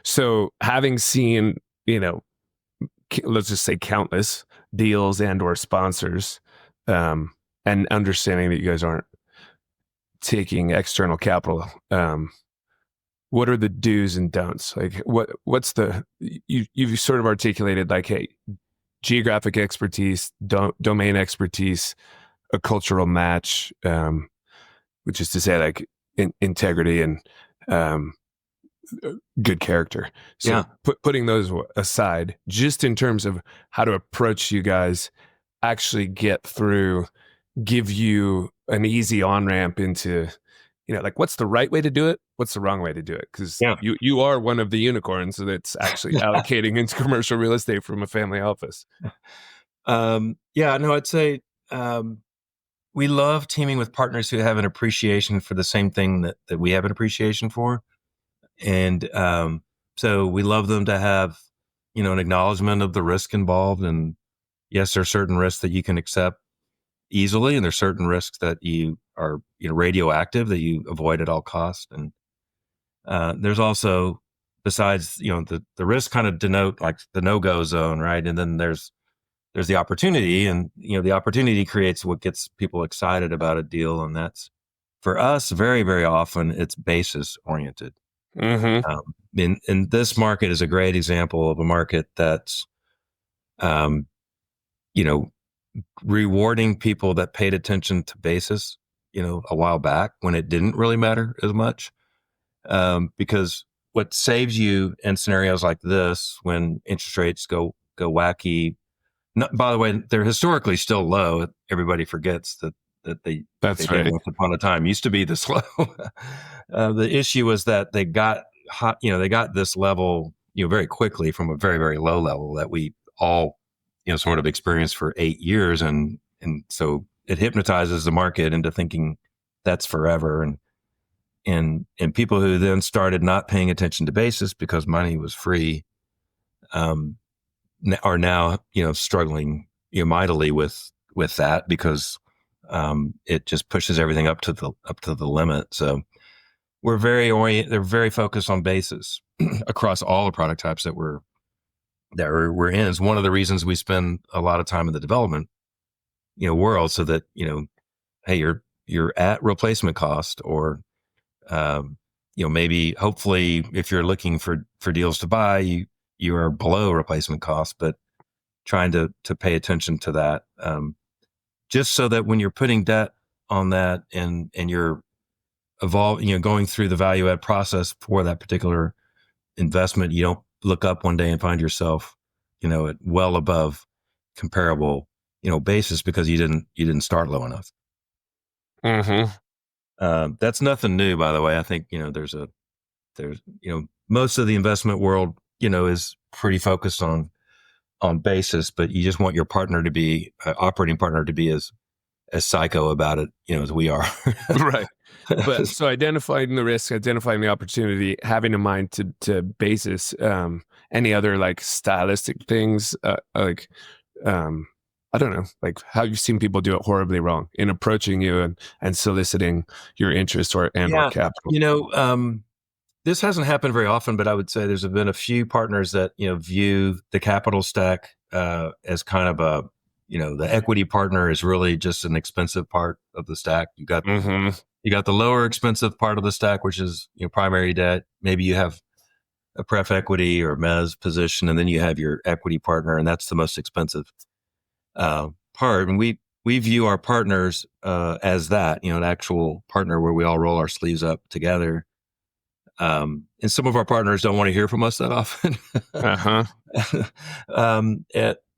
So having seen, let's just say countless deals and or sponsors, and understanding that you guys aren't taking external capital, what are the do's and don'ts? Like what's you've sort of articulated like, hey, geographic expertise, domain expertise, a cultural match, which is to say like integrity and good character. So yeah. Putting those aside, just in terms of how to approach you guys, actually get through, give you an easy on-ramp into, like what's the right way to do it? What's the wrong way to do it? Because you are one of the unicorns that's actually allocating into commercial real estate from a family office. I'd say, we love teaming with partners who have an appreciation for the same thing that we have an appreciation for. And so we love them to have, an acknowledgement of the risk involved. And yes, there are certain risks that you can accept easily, and there's certain risks that you are, radioactive that you avoid at all costs. And there's also, besides, the risk kind of denote like the no-go zone, right? And then there's the opportunity, and the opportunity creates what gets people excited about a deal, and that's for us very, very often it's basis oriented. Mm-hmm. And this market is a great example of a market that's, you know, rewarding people that paid attention to basis, a while back when it didn't really matter as much. Because what saves you in scenarios like this, when interest rates go wacky, by the way, they're historically still low. Everybody forgets that they That's did right. once upon a time used to be this low. The issue was that they got hot, they got this level, very quickly from a very, very low level that we all, sort of experienced for 8 years. And so it hypnotizes the market into thinking that's forever. And people who then started not paying attention to basis because money was free, are now, struggling, mightily with that because it just pushes everything up to the limit. So they're very focused on basis across all the product types that we're in. Is one of the reasons we spend a lot of time in the development, world, so that, hey, you're at replacement cost, or maybe hopefully if you're looking for deals to buy, you are below replacement cost, but trying to pay attention to that, just so that when you're putting debt on that and you're evolving, going through the value add process for that particular investment, you don't look up one day and find yourself, at well above comparable, basis because you didn't start low enough. Mm-hmm. That's nothing new, by the way. I think, there's most of the investment world, is pretty focused on basis, but you just want your partner to be, operating partner to be as psycho about it, as we are. Right. But so identifying the risk, identifying the opportunity, having in mind to basis, any other like stylistic things, I don't know, like how you've seen people do it horribly wrong in approaching you and soliciting your interest or capital. This hasn't happened very often, but I would say there's been a few partners that, view the capital stack as kind of a, the equity partner is really just an expensive part of the stack. You got the lower expensive part of the stack, which is, primary debt. Maybe you have a pref equity or mezz position, and then you have your equity partner, and that's the most expensive part. And we view our partners as that, an actual partner where we all roll our sleeves up together. And some of our partners don't want to hear from us that often.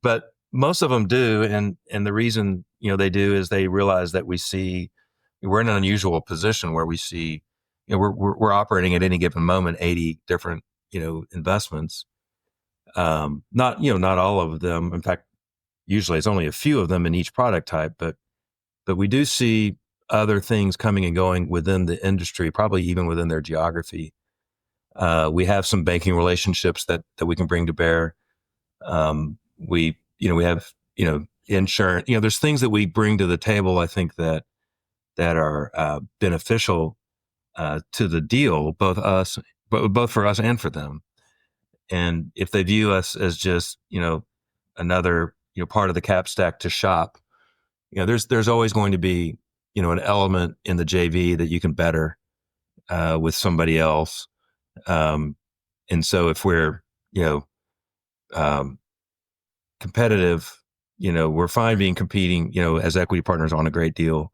But most of them do. And the reason, they do is they realize that we're in an unusual position where we see, we're operating at any given moment 80 different, investments. Not all of them. In fact, usually it's only a few of them in each product type, but we do see other things coming and going within the industry, probably even within their geography. We have some banking relationships that we can bring to bear. We have, insurance, there's things that we bring to the table, I think that are beneficial to the deal, both for us and for them. And if they view us as just, another, part of the cap stack to shop, there's always going to be, an element in the JV that you can better with somebody else. And so if we're, competitive, we're fine being competing, as equity partners on a great deal.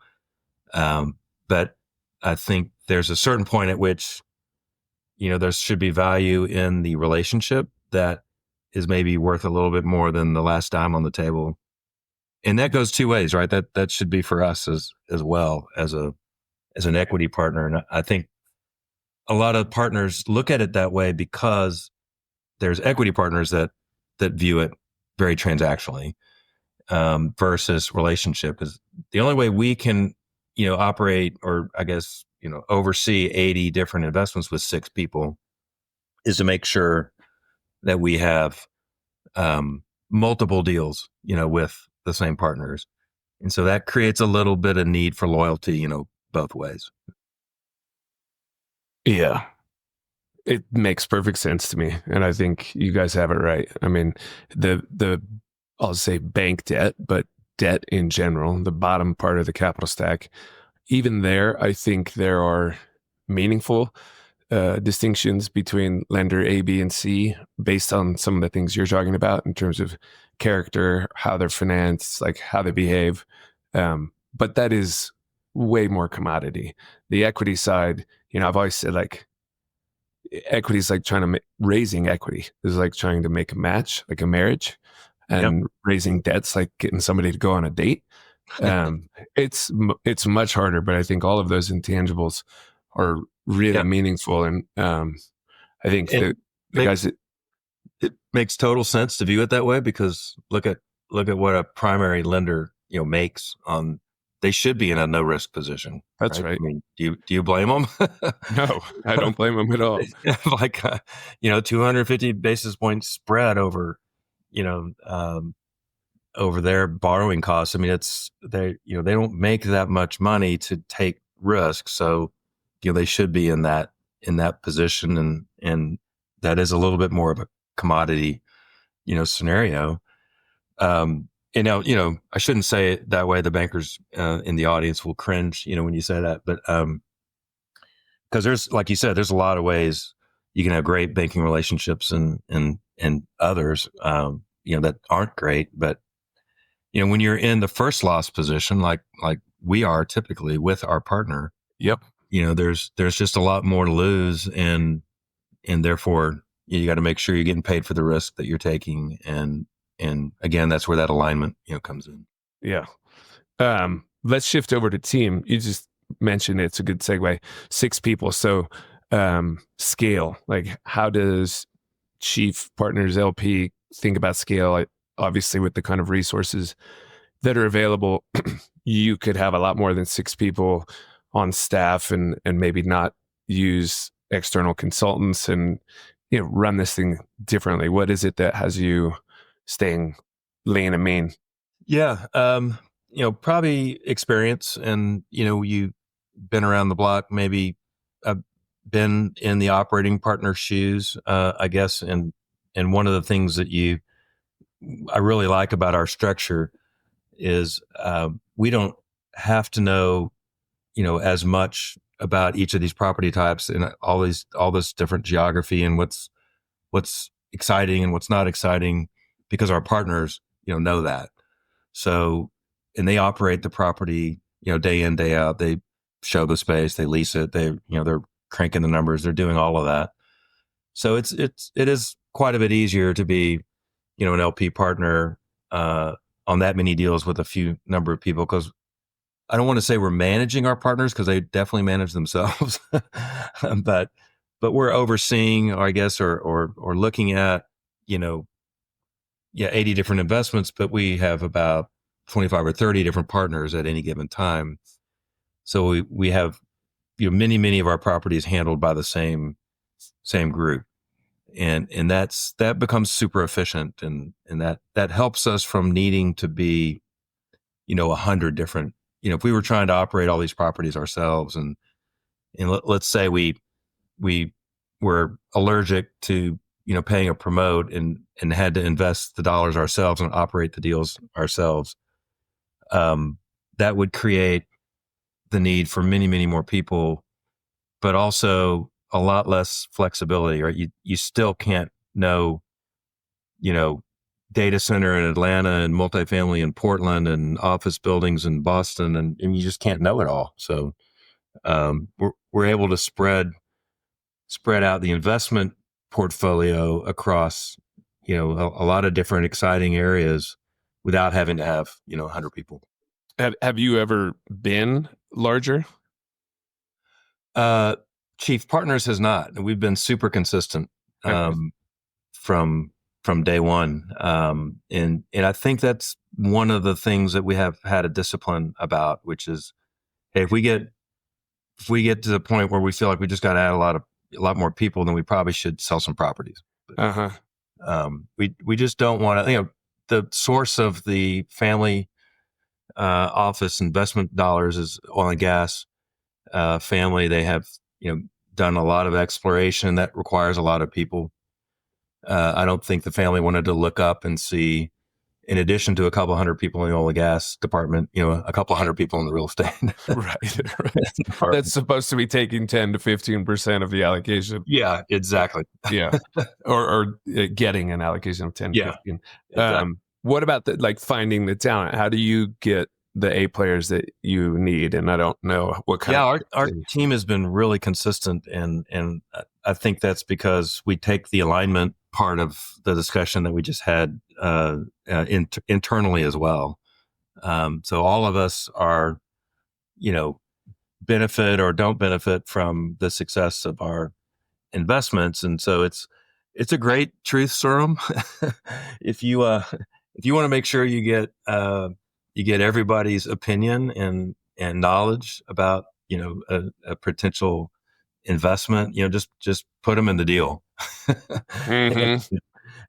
But I think there's a certain point at which, there should be value in the relationship that is maybe worth a little bit more than the last dime on the table. And that goes two ways, right? That should be for us as well as an equity partner. And I think a lot of partners look at it that way because there's equity partners that view it very transactionally. versus relationship. Is the only way we can, operate, or I guess, oversee 80 different investments with 6 people, is to make sure that we have multiple deals, with the same partners. And so that creates a little bit of need for loyalty, both ways. Yeah. It makes perfect sense to me. And I think you guys have it right. I mean, the I'll say bank debt, but debt in general, the bottom part of the capital stack, even there, I think there are meaningful distinctions between lender A, B, and C based on some of the things you're talking about in terms of character, how they're financed, like how they behave. But that is way more commodity. The equity side, I've always said like equity is like trying to raising equity is like trying to make a match, like a marriage, and raising debt's like getting somebody to go on a date. It's much harder, but I think all of those intangibles are really Yeah. meaningful. And I think And that the guys that, it makes total sense to view it that way, because look at what a primary lender, makes on. They should be in a no risk position. that's right. I mean, do you blame them? No, I don't blame them at all. Like 250 basis points spread over, over their borrowing costs. I mean, they don't make that much money to take risks, so they should be in that position, and that is a little bit more of a commodity, scenario. I shouldn't say it that way. The bankers in the audience will cringe, when you say that, but because there's, like you said, there's a lot of ways you can have great banking relationships and others, that aren't great. But when you're in the first loss position, like we are typically with our partner, Yep. there's just a lot more to lose, and therefore you got to make sure you're getting paid for the risk that you're taking, and again, that's where that alignment comes in. Yeah. Let's shift over to team. You just mentioned it's a good segue. 6 people. So scale, like how does Chief Partners LP think about scale? Obviously, with the kind of resources that are available, you could have a lot more than 6 people on staff and maybe not use external consultants and run this thing differently. What is it that has you staying lean and mean? Yeah. Probably experience, and, you've been around the block, maybe been in the operating partner shoes, I guess. And one of the things that I really like about our structure is we don't have to know, as much about each of these property types and all this different geography and what's exciting and what's not exciting, because our partners, know that. So, and they operate the property, day in, day out. They show the space, they lease it, they're cranking the numbers, they're doing all of that. So it is quite a bit easier to be, an LP partner on that many deals with a few number of people, because I don't want to say we're managing our partners, because they definitely manage themselves, but we're overseeing, I guess, or looking at, 80 different investments, but we have about 25 or 30 different partners at any given time. So we have, many of our properties handled by the same group. And that becomes super efficient. And that helps us from needing to be, 100 different, if we were trying to operate all these properties ourselves, and let's say we were allergic to, paying a promote, and had to invest the dollars ourselves and operate the deals ourselves, that would create the need for many, many more people, but also a lot less flexibility, right? You still can't know, data center in Atlanta and multifamily in Portland and office buildings in Boston, and you just can't know it all. So we're able to spread out the investment portfolio across, a lot of different exciting areas without having to have, 100 people. Have you ever been larger? Chief Partners has not. We've been super consistent Okay. from from day one. And I think that's one of the things that we have had a discipline about, which is, hey, if we get to the point where we feel like we just got to add a lot more people, then we probably should sell some properties. Uh-huh. We just don't want to, the source of the family office investment dollars is oil and gas family. They have, done a lot of exploration that requires a lot of people. I don't think the family wanted to look up and see, in addition to a couple hundred people in the oil and gas department, a couple hundred people in the real estate. Right. That's supposed to be taking 10 to 15% of the allocation. Yeah, exactly. Yeah. Or getting an allocation of 10 to 15. Exactly. What about finding the talent? How do you get the A players that you need? And I don't know what kind of. Our team has been really consistent, and I think that's because we take the alignment part of the discussion that we just had internally as well. So all of us are, benefit or don't benefit from the success of our investments, and so it's a great truth serum. If you want to make sure you get everybody's opinion and knowledge about a potential investment, just put them in the deal. Mm-hmm.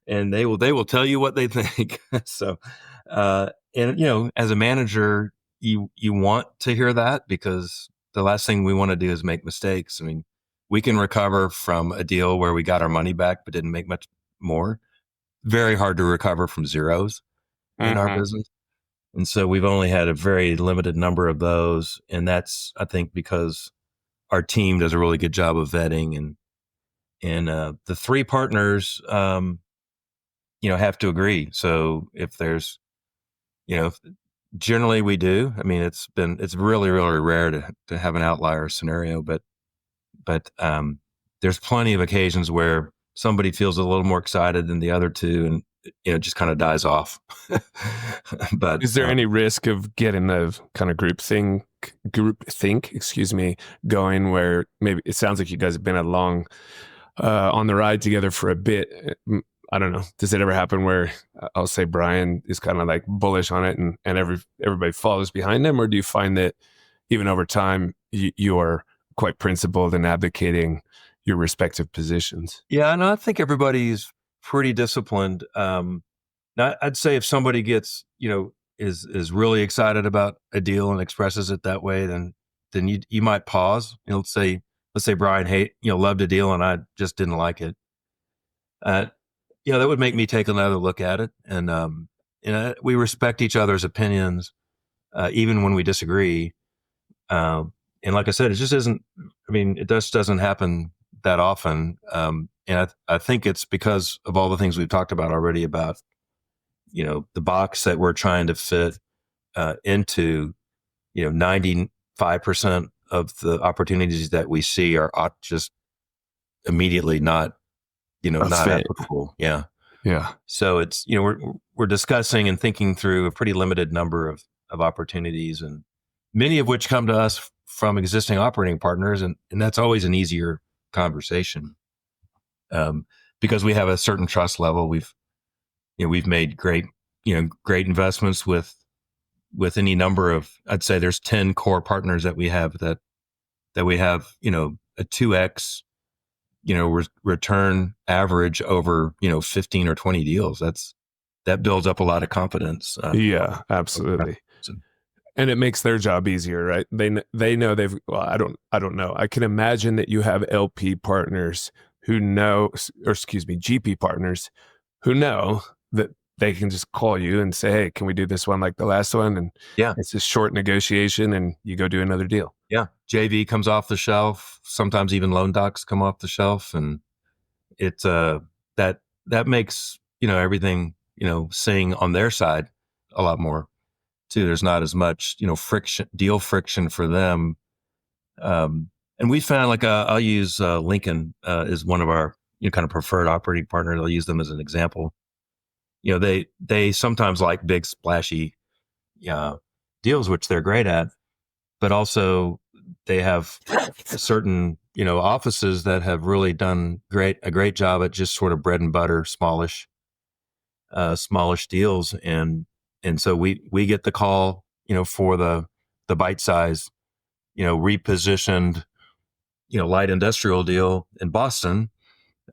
and they will tell you what they think. So, as a manager, you want to hear that, because the last thing we want to do is make mistakes. I mean, we can recover from a deal where we got our money back but didn't make much more. Very hard to recover from zeros in our business. And so we've only had a very limited number of those. And that's, I think, because our team does a really good job of vetting, and the three partners, have to agree. So if there's, generally we do. I mean, it's really, really rare to have an outlier scenario, but there's plenty of occasions where somebody feels a little more excited than the other two, and it just kind of dies off. But is there any risk of getting the kind of group think, going, where maybe it sounds like you guys have been along on the ride together for a bit? I don't know. Does it ever happen where I'll say Brian is kind of like bullish on it and everybody follows behind him? Or do you find that even over time, you are quite principled in advocating your respective positions? Yeah, no, I think everybody's pretty disciplined. Now, I'd say if somebody gets, is really excited about a deal and expresses it that way, then you might pause. Let's say Brian loved a deal and I just didn't like it. That would make me take another look at it. And we respect each other's opinions, even when we disagree. And like I said, it just isn't. I mean, it just doesn't happen that often. And I think it's because of all the things we've talked about already about, the box that we're trying to fit into. 95% of the opportunities that we see are just immediately not applicable. Yeah. Yeah. So it's, we're discussing and thinking through a pretty limited number of opportunities, and many of which come to us from existing operating partners. And that's always an easier conversation. Because we have a certain trust level. We've made great investments with any number of, I'd say there's 10 core partners that we have that we have, a 2x, return average over, 15 or 20 deals. That builds up a lot of confidence. Yeah, absolutely. And it makes their job easier, right? They know I don't know. I can imagine that you have LP partners who know, or excuse me, GP partners who know that they can just call you and say, hey, can we do this one like the last one? And it's a short negotiation and you go do another deal. Yeah. JV comes off the shelf. Sometimes even loan docs come off the shelf. And it's that makes, everything, sing on their side a lot more too. There's not as much, deal friction for them. And we found, like, I'll use Lincoln is one of our kind of preferred operating partners. I'll use them as an example. They sometimes like big splashy deals, which they're great at, but also they have certain offices that have really done a great job at just sort of bread and butter, smallish smallish deals, and so we get the call, for the bite size, repositioned, light industrial deal in Boston.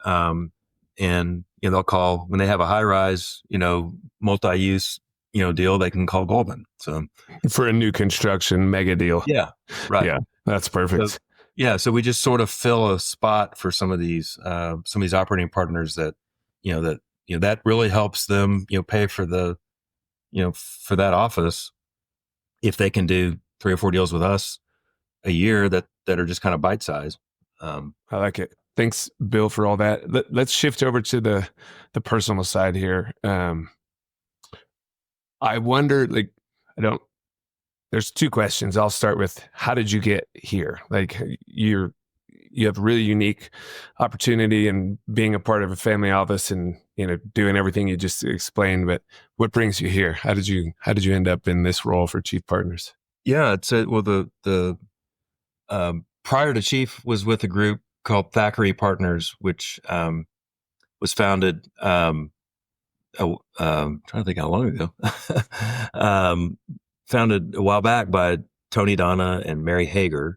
And they'll call when they have a high rise, multi-use, deal, they can call Goldman. So for a new construction mega deal. yeah, right. Yeah, that's perfect. So, yeah, so we just sort of fill a spot for some of these operating partners that really helps them, pay for for that office if they can do 3 or 4 deals with us a year that are just kind of bite size. I like it. Thanks, Bill, for all that. Let's shift over to the personal side here. I wonder, there's 2 questions. I'll start with, how did you get here? Like, you have a really unique opportunity and being a part of a family office and, doing everything you just explained, but what brings you here? How did you end up in this role for Chief Partners? Yeah, the prior to Chief was with a group called Trever Partners, which was founded, trying to think how long ago, founded a while back by Tony Donna and Mary Hager.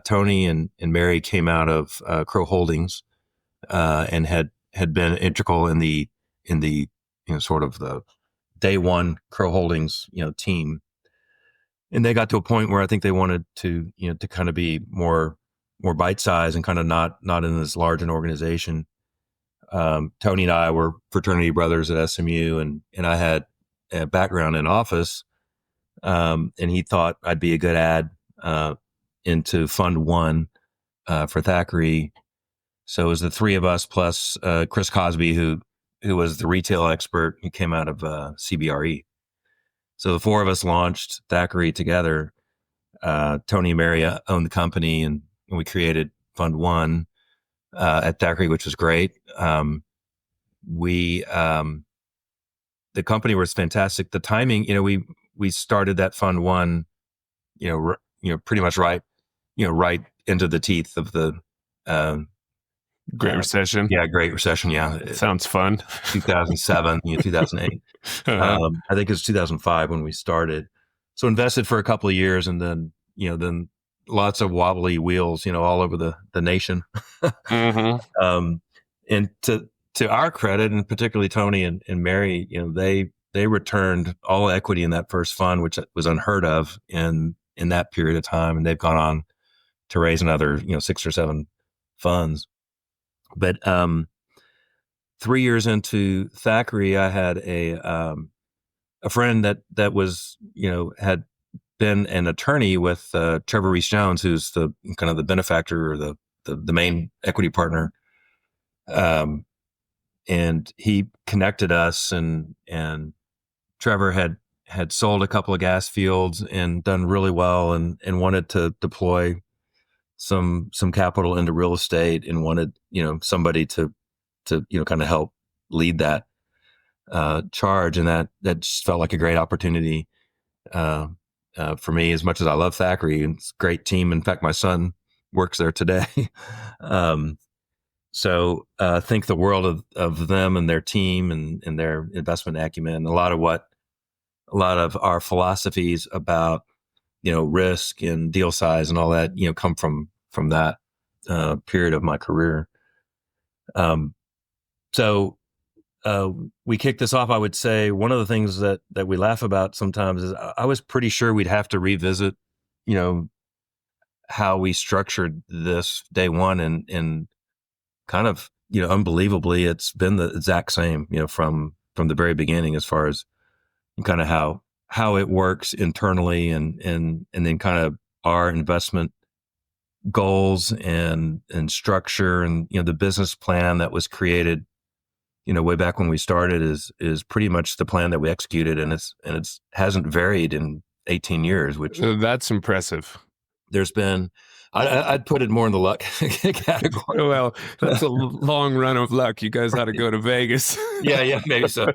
Tony and Mary came out of Crow Holdings and had been integral in the sort of the day one Crow Holdings team. And they got to a point where I think they wanted to, to kind of be more bite size and kind of not in as large an organization. Tony and I were fraternity brothers at SMU, and I had a background in office, and he thought I'd be a good add into Fund One for Thackeray. So it was the 3 of us plus Chris Cosby, who was the retail expert. He came out of CBRE. So the 4 of us launched Thackeray together. Tony and Mary owned the company, and we created Fund One at Thackeray, which was great. The company was fantastic. The timing, we started that Fund One, pretty much right into the teeth of the Great Recession. Yeah, Great Recession. Yeah, it sounds fun. 2007, 2008. I think it was 2005 when we started. So invested for a couple of years, and then lots of wobbly wheels, all over the nation. Mm-hmm. And to our credit, and particularly Tony and Mary, they returned all equity in that first fund, which was unheard of in that period of time, and they've gone on to raise another 6 or 7 funds. But 3 years into Thackeray, I had a friend that was had been an attorney with Trever Rees-Jones, who's the kind of the benefactor or the main equity partner, and he connected us, and Trever had sold a couple of gas fields and done really well, and wanted to deploy some capital into real estate, and wanted somebody to kind of help lead that charge, and that just felt like a great opportunity for me. As much as I love Thackeray, it's a great team. In fact, my son works there today. So think the world of them and their team and their investment acumen. A lot of our philosophies about risk and deal size and all that come from that period of my career. So we kicked this off. I would say one of the things that we laugh about sometimes is I was pretty sure we'd have to revisit how we structured this day one, and kind of unbelievably it's been the exact same from the very beginning, as far as kind of how it works internally, and then kind of our investment goals and structure, and the business plan that was created way back when we started is pretty much the plan that we executed, and it's hasn't varied in 18 years, which that's impressive. There's been, I'd put it more in the luck category. Well, that's a long run of luck. You guys ought to go to Vegas. Yeah, maybe so.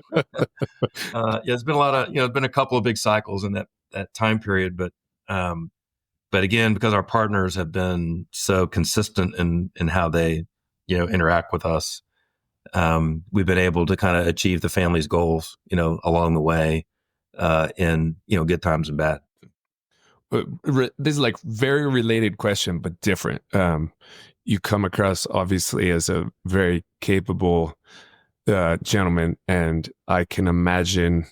It's been a lot of, it's been a couple of big cycles in that time period, but again, because our partners have been so consistent in how they, interact with us, we've been able to kind of achieve the family's goals, along the way, in, good times and bad. This is like very related question, but different. You come across obviously as a very capable gentleman, and I can imagine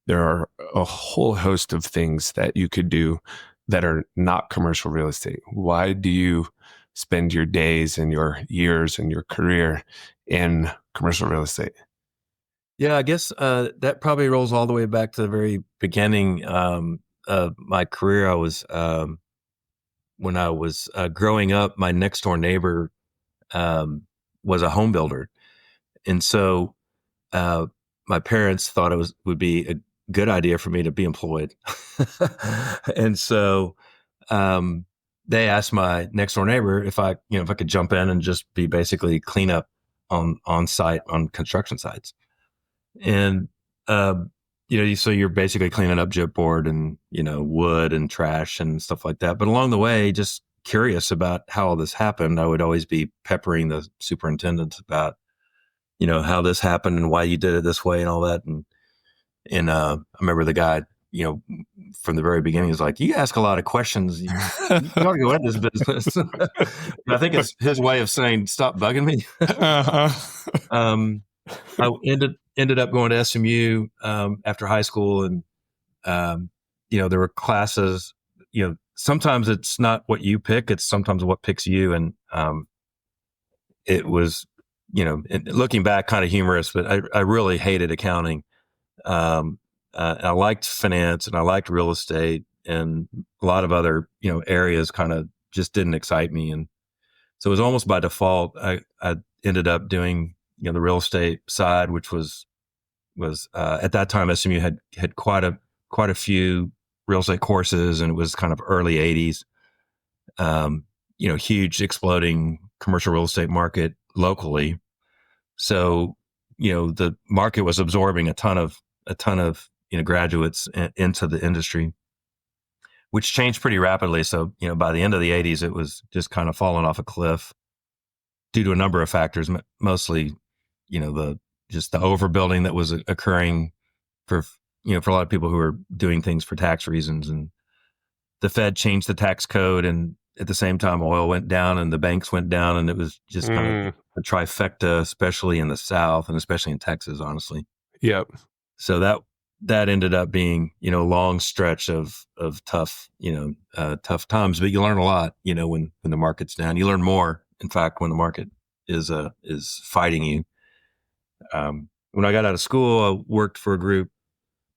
there are a whole host of things that you could do that are not commercial real estate. Why do you spend your days and your years and your career in commercial real estate? Yeah, I guess that probably rolls all the way back to the very beginning of my career. When I was growing up, my next door neighbor was a home builder, and so my parents thought would be a good idea for me to be employed, and so they asked my next door neighbor if I could jump in and just be basically clean up on site on construction sites. And, so you're basically cleaning up gypboard and, wood and trash and stuff like that. But along the way, just curious about how all this happened, I would always be peppering the superintendent about, how this happened and why you did it this way and all that. And I remember the guy, from the very beginning was like, you ask a lot of questions. You ought to go into this business. I think it's his way of saying, stop bugging me. I ended up going to SMU after high school, and there were classes. Sometimes it's not what you pick; it's sometimes what picks you. And it was, looking back, kind of humorous, but I really hated accounting. I liked finance and I liked real estate, and a lot of other areas kind of just didn't excite me. And so it was almost by default. I ended up doing the real estate side, which was at that time SMU had quite a few real estate courses, and it was kind of early 80s. Huge exploding commercial real estate market locally. So the market was absorbing a ton of graduates into the industry, which changed pretty rapidly. So by the end of the 80s, it was just kind of falling off a cliff due to a number of factors, mostly the overbuilding that was occurring for a lot of people who were doing things for tax reasons. And the Fed changed the tax code, and at the same time oil went down and the banks went down, and it was just kind of a trifecta, especially in the South and especially in Texas, honestly. Yep. So that ended up being a long stretch of tough tough times, but you learn a lot when the market's down. You learn more, in fact, when the market is fighting you. When I got out of school, I worked for a group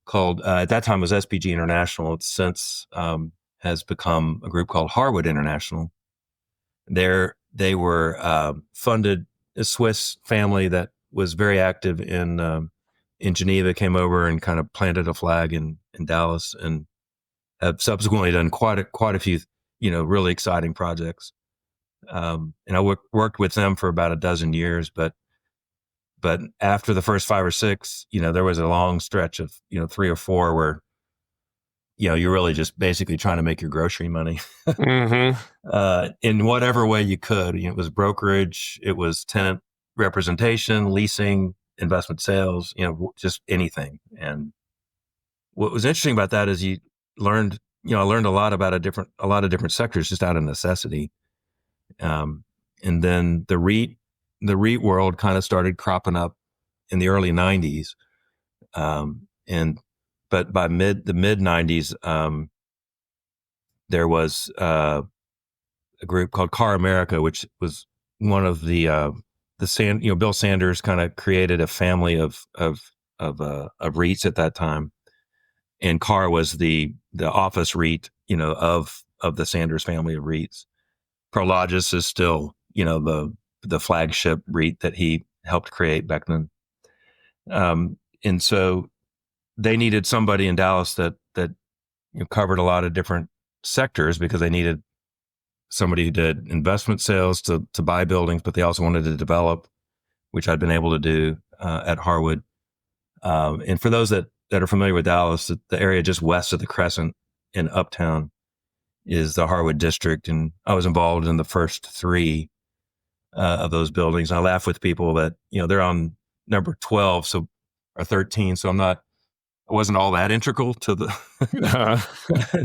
called, at that time was SPG International. It's since has become a group called Harwood International. They were funded, a Swiss family that was very active in Geneva, came over and kind of planted a flag in Dallas, and have subsequently done quite a few really exciting projects. And I worked with them for about a dozen years, but after the first 5 or 6, there was a long stretch of 3 or 4 where you're really just basically trying to make your grocery money in whatever way you could. It was brokerage, it was tenant representation, leasing, investment sales, just anything. And what was interesting about that is I learned a lot about a lot of different sectors just out of necessity. And then the REIT world kind of started cropping up in the early 90s. But by the mid 90s, there was a group called Car America, which was one of the Bill Sanders kind of created a family of REITs at that time, and Car was the office REIT, of the Sanders family of REITs. Prologis is still, the flagship REIT that he helped create back then. And so they needed somebody in Dallas that covered a lot of different sectors, because they needed somebody who did investment sales to buy buildings, but they also wanted to develop, which I'd been able to do at Harwood. And for those that are familiar with Dallas, the area just west of the Crescent in Uptown is the Harwood district. And I was involved in the first 3. of those buildings. I laugh with people that, they're on number 12, or 13. So I wasn't all that integral to the,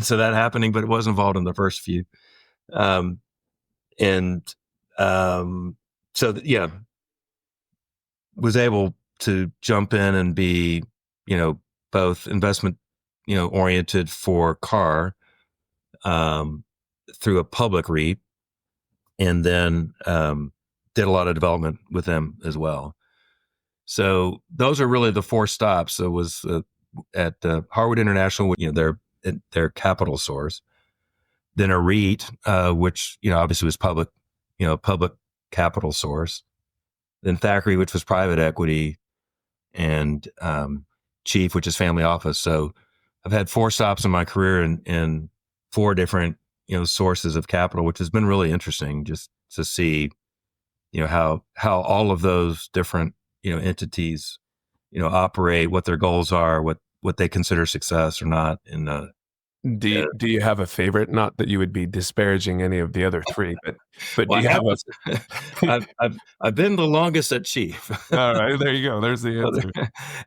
to that happening, but it was involved in the first few. Um, and, was able to jump in and be, both investment, oriented for car, through a public REIT, and then, did a lot of development with them as well. So those are really the four stops. It was at Harwood International, their capital source, then a REIT, which obviously was public capital source, then Thackeray, which was private equity, and Chief, which is family office. So I've had four stops in my career in four different sources of capital, which has been really interesting just to see how all of those different entities operate, what their goals are, what they consider success or not. And do you have a favorite? Not that you would be disparaging any of the other three, but do you have I've been the longest at Chief. All right, there you go. There's the answer.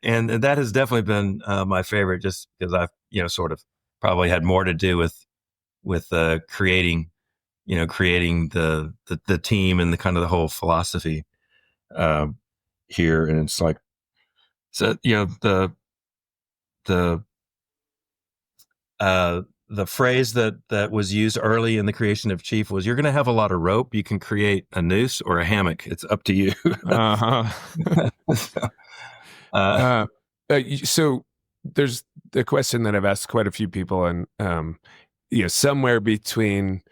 And that has definitely been my favorite, just because I've sort of probably had more to do with creating the team and the kind of the whole philosophy here. And it's like, so the phrase that was used early in the creation of Chief was, "You're going to have a lot of rope. You can create a noose or a hammock. It's up to you." So there's the question that I've asked quite a few people, and somewhere between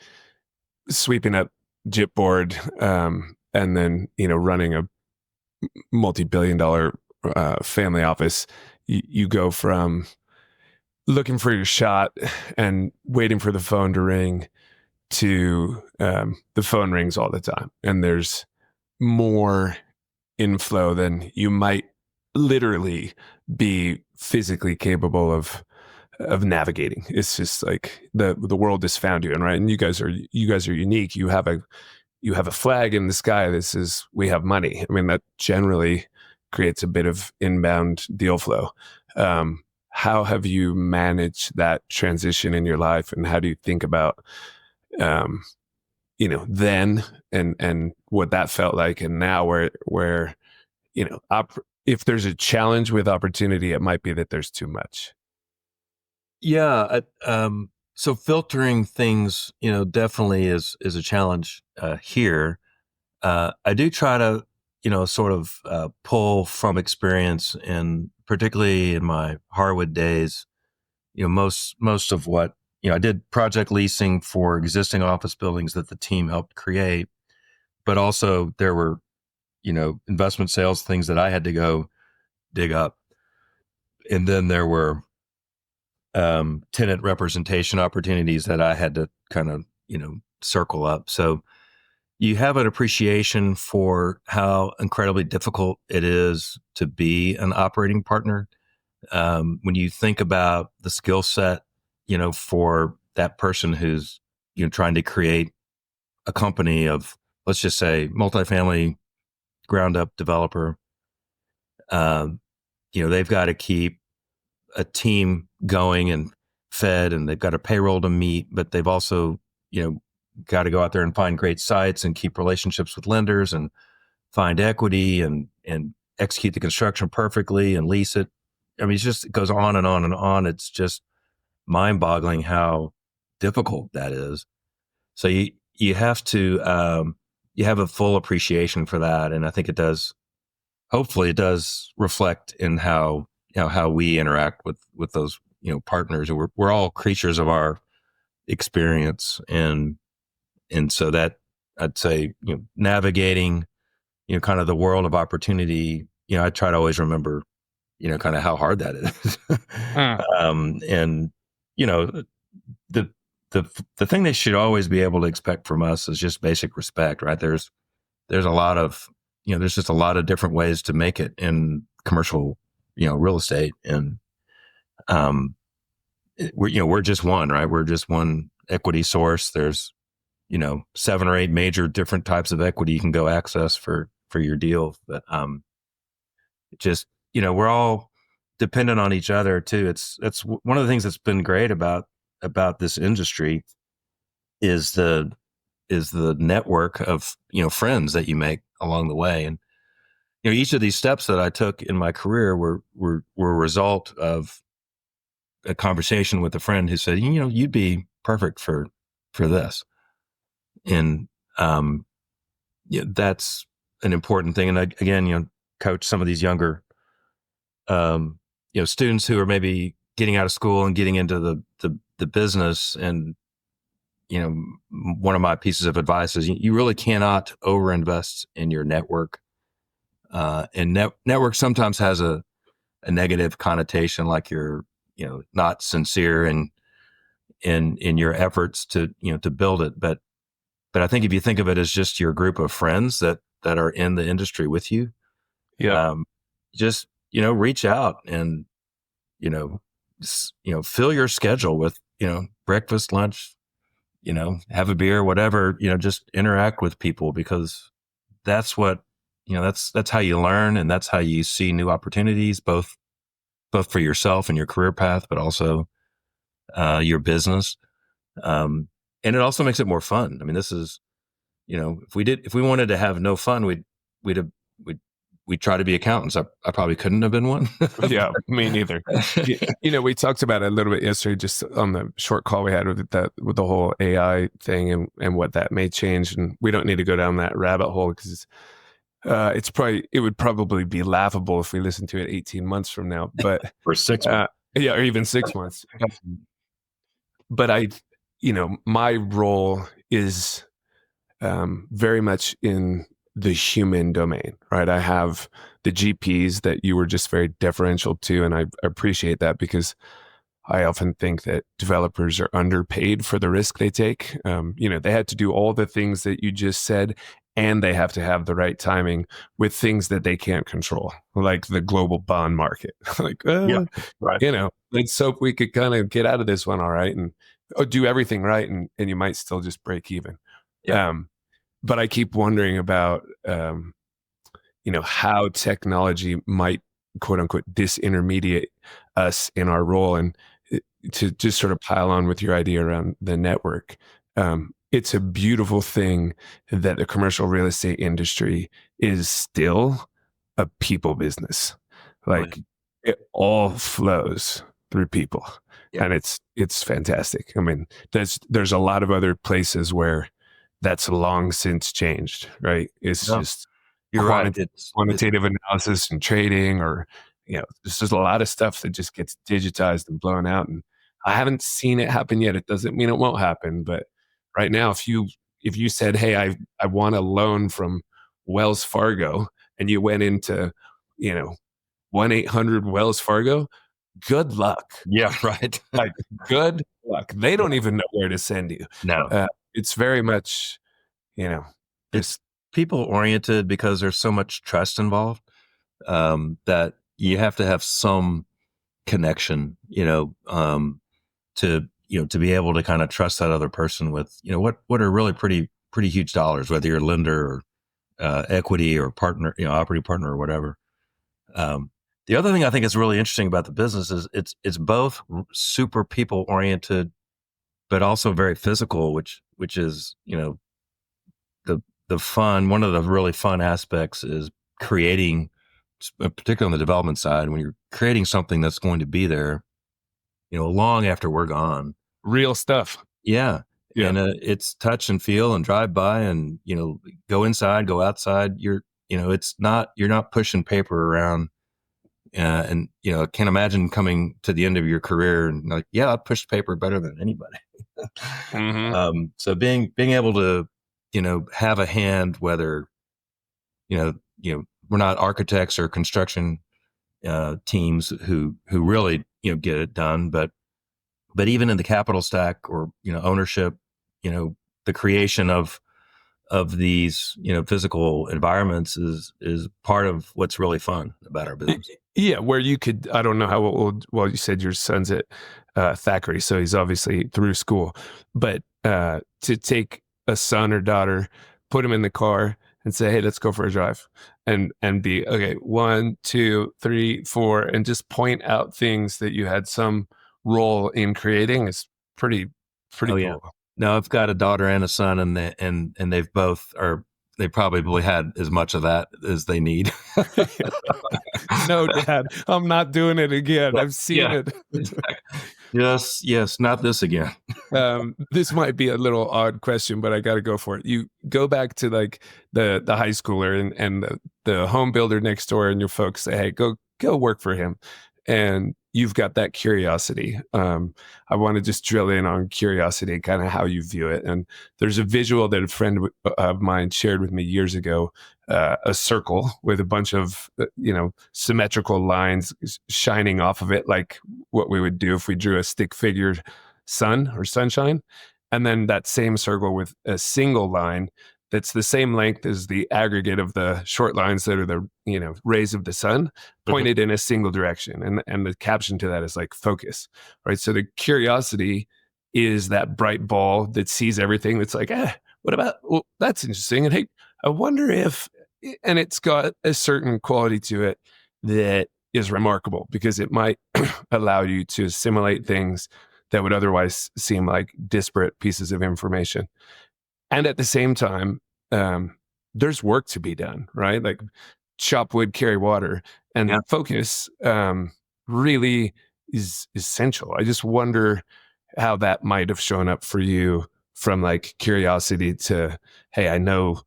sweeping up Gypboard and then running a multi-billion-dollar family office, you go from looking for your shot and waiting for the phone to ring to the phone rings all the time, and there's more inflow than you might literally be physically capable of navigating. It's just like the world has found you, and right, and you guys are unique. You have a flag in the sky that says we have money. I mean, that generally creates a bit of inbound deal flow. How have you managed that transition in your life, and how do you think about then and what that felt like, and now where if there's a challenge with opportunity, it might be that there's too much. Yeah. So filtering things, definitely is a challenge here. I do try to, sort of pull from experience, and particularly in my Harwood days, most of what, I did project leasing for existing office buildings that the team helped create, but also there were, investment sales things that I had to go dig up. And then there were tenant representation opportunities that I had to kind of, circle up. So you have an appreciation for how incredibly difficult it is to be an operating partner. When you think about the skill set, for that person who's, trying to create a company of, let's just say, multifamily ground up developer, they've got to keep a team going and fed, and they've got a payroll to meet, but they've also, got to go out there and find great sites and keep relationships with lenders and find equity and execute the construction perfectly and lease it. I mean, it goes on and on and on. It's just mind-boggling how difficult that is. So you have to, you have a full appreciation for that. And I think hopefully it does reflect in how we interact with those, partners. We're all creatures of our experience. And so that, I'd say, navigating, kind of the world of opportunity, I try to always remember, kind of how hard that is. And, the thing they should always be able to expect from us is just basic respect, right? There's a lot of, there's just a lot of different ways to make it in commercial, real estate. And, we're just one, right? We're just one equity source. There's, 7 or 8 major different types of equity you can go access for your deal. But just, we're all dependent on each other too. That's one of the things that's been great about this industry is the network of, friends that you make along the way. And, each of these steps that I took in my career were a result of a conversation with a friend who said, you'd be perfect for this. And, that's an important thing. And again, coach some of these younger, students who are maybe getting out of school and getting into the business. And, one of my pieces of advice is you really cannot overinvest in your network. And network sometimes has a negative connotation, like you're, not sincere in your efforts to, to build it. But I think if you think of it as just your group of friends that are in the industry with you, just, reach out and, fill your schedule with, breakfast, lunch, have a beer, whatever, just interact with people, because that's what, that's how you learn, and that's how you see new opportunities, both for yourself and your career path, but also your business. And it also makes it more fun. I mean, this is, if we wanted to have no fun, we'd try to be accountants. I probably couldn't have been one. Yeah, me neither. We talked about it a little bit yesterday, just on the short call we had with the whole AI thing and what that may change. And we don't need to go down that rabbit hole, because it would probably be laughable if we listened to it 18 months from now, but For 6 months. or even 6 months. But my role is very much in the human domain, right? I have the GPs that you were just very deferential to, and I appreciate that, because I often think that developers are underpaid for the risk they take. They had to do all the things that you just said, and they have to have the right timing with things that they can't control, like the global bond market. Right. Let's hope we could kind of get out of this one all right, and do everything right, and you might still just break even. Yeah. But I keep wondering about, how technology might, quote unquote, disintermediate us in our role. And to just sort of pile on with your idea around the network, it's a beautiful thing that the commercial real estate industry is still a people business. Like, it all flows through people. Yeah. And it's fantastic. I mean, there's a lot of other places where that's long since changed, right? It's just You're right. It's quantitative analysis and trading, or there's just a lot of stuff that just gets digitized and blown out. And I haven't seen it happen yet. It doesn't mean it won't happen, but right now, if you said, "Hey, I want a loan from Wells Fargo," and you went into 1-800 Wells Fargo, good luck. Yeah, right. Like, good luck. They don't even know where to send you. No. It's very much, It's people oriented, because there's so much trust involved, that you have to have some connection, to be able to kind of trust that other person with, what are really pretty huge dollars, whether you're a lender or equity or partner, operating partner or whatever. The other thing I think is really interesting about the business is it's both super people oriented, but also very physical, which is, the fun. One of the really fun aspects is creating, particularly on the development side, when you're creating something that's going to be there, long after we're gone. Real stuff. Yeah. Yeah. And it's touch and feel and drive by and, go inside, go outside. You're not pushing paper around. And, I can't imagine coming to the end of your career and like, yeah, I pushed paper better than anybody. Mm-hmm. So being able to, have a hand, whether, we're not architects or construction teams who really, get it done, but even in the capital stack or, ownership, the creation of these, physical environments is part of what's really fun about our business. Yeah, where you could, I don't know how old, well, you said your son's at Thackeray, so he's obviously through school, but to take a son or daughter, put them in the car and say, hey, let's go for a drive, and be, okay, 1, 2, 3, 4, and just point out things that you had some role in creating is pretty Oh yeah. cool. No, I've got a daughter and a son, and they've both are. They probably had as much of that as they need. No, Dad, I'm not doing it again. I've seen Yeah. it. Exactly. Yes, not this again. This might be a little odd question, but I got to go for it. You go back to like the high schooler and the home builder next door, and your folks say, "Hey, go work for him," and you've got that curiosity. I want to just drill in on curiosity, kind of how you view it. And there's a visual that a friend of mine shared with me years ago. A circle with a bunch of symmetrical lines shining off of it, like what we would do if we drew a stick figure sun or sunshine, and then that same circle with a single line that's the same length as the aggregate of the short lines that are the rays of the sun pointed in a single direction. And the caption to that is like focus, right? So the curiosity is that bright ball that sees everything, that's like, what about, well, that's interesting, and hey, I wonder if, and it's got a certain quality to it that is remarkable, because it might allow you to assimilate things that would otherwise seem like disparate pieces of information. And at the same time, there's work to be done, right? Like chop wood, carry water, and focus really is essential. I just wonder how that might have shown up for you, from like curiosity to, hey, I know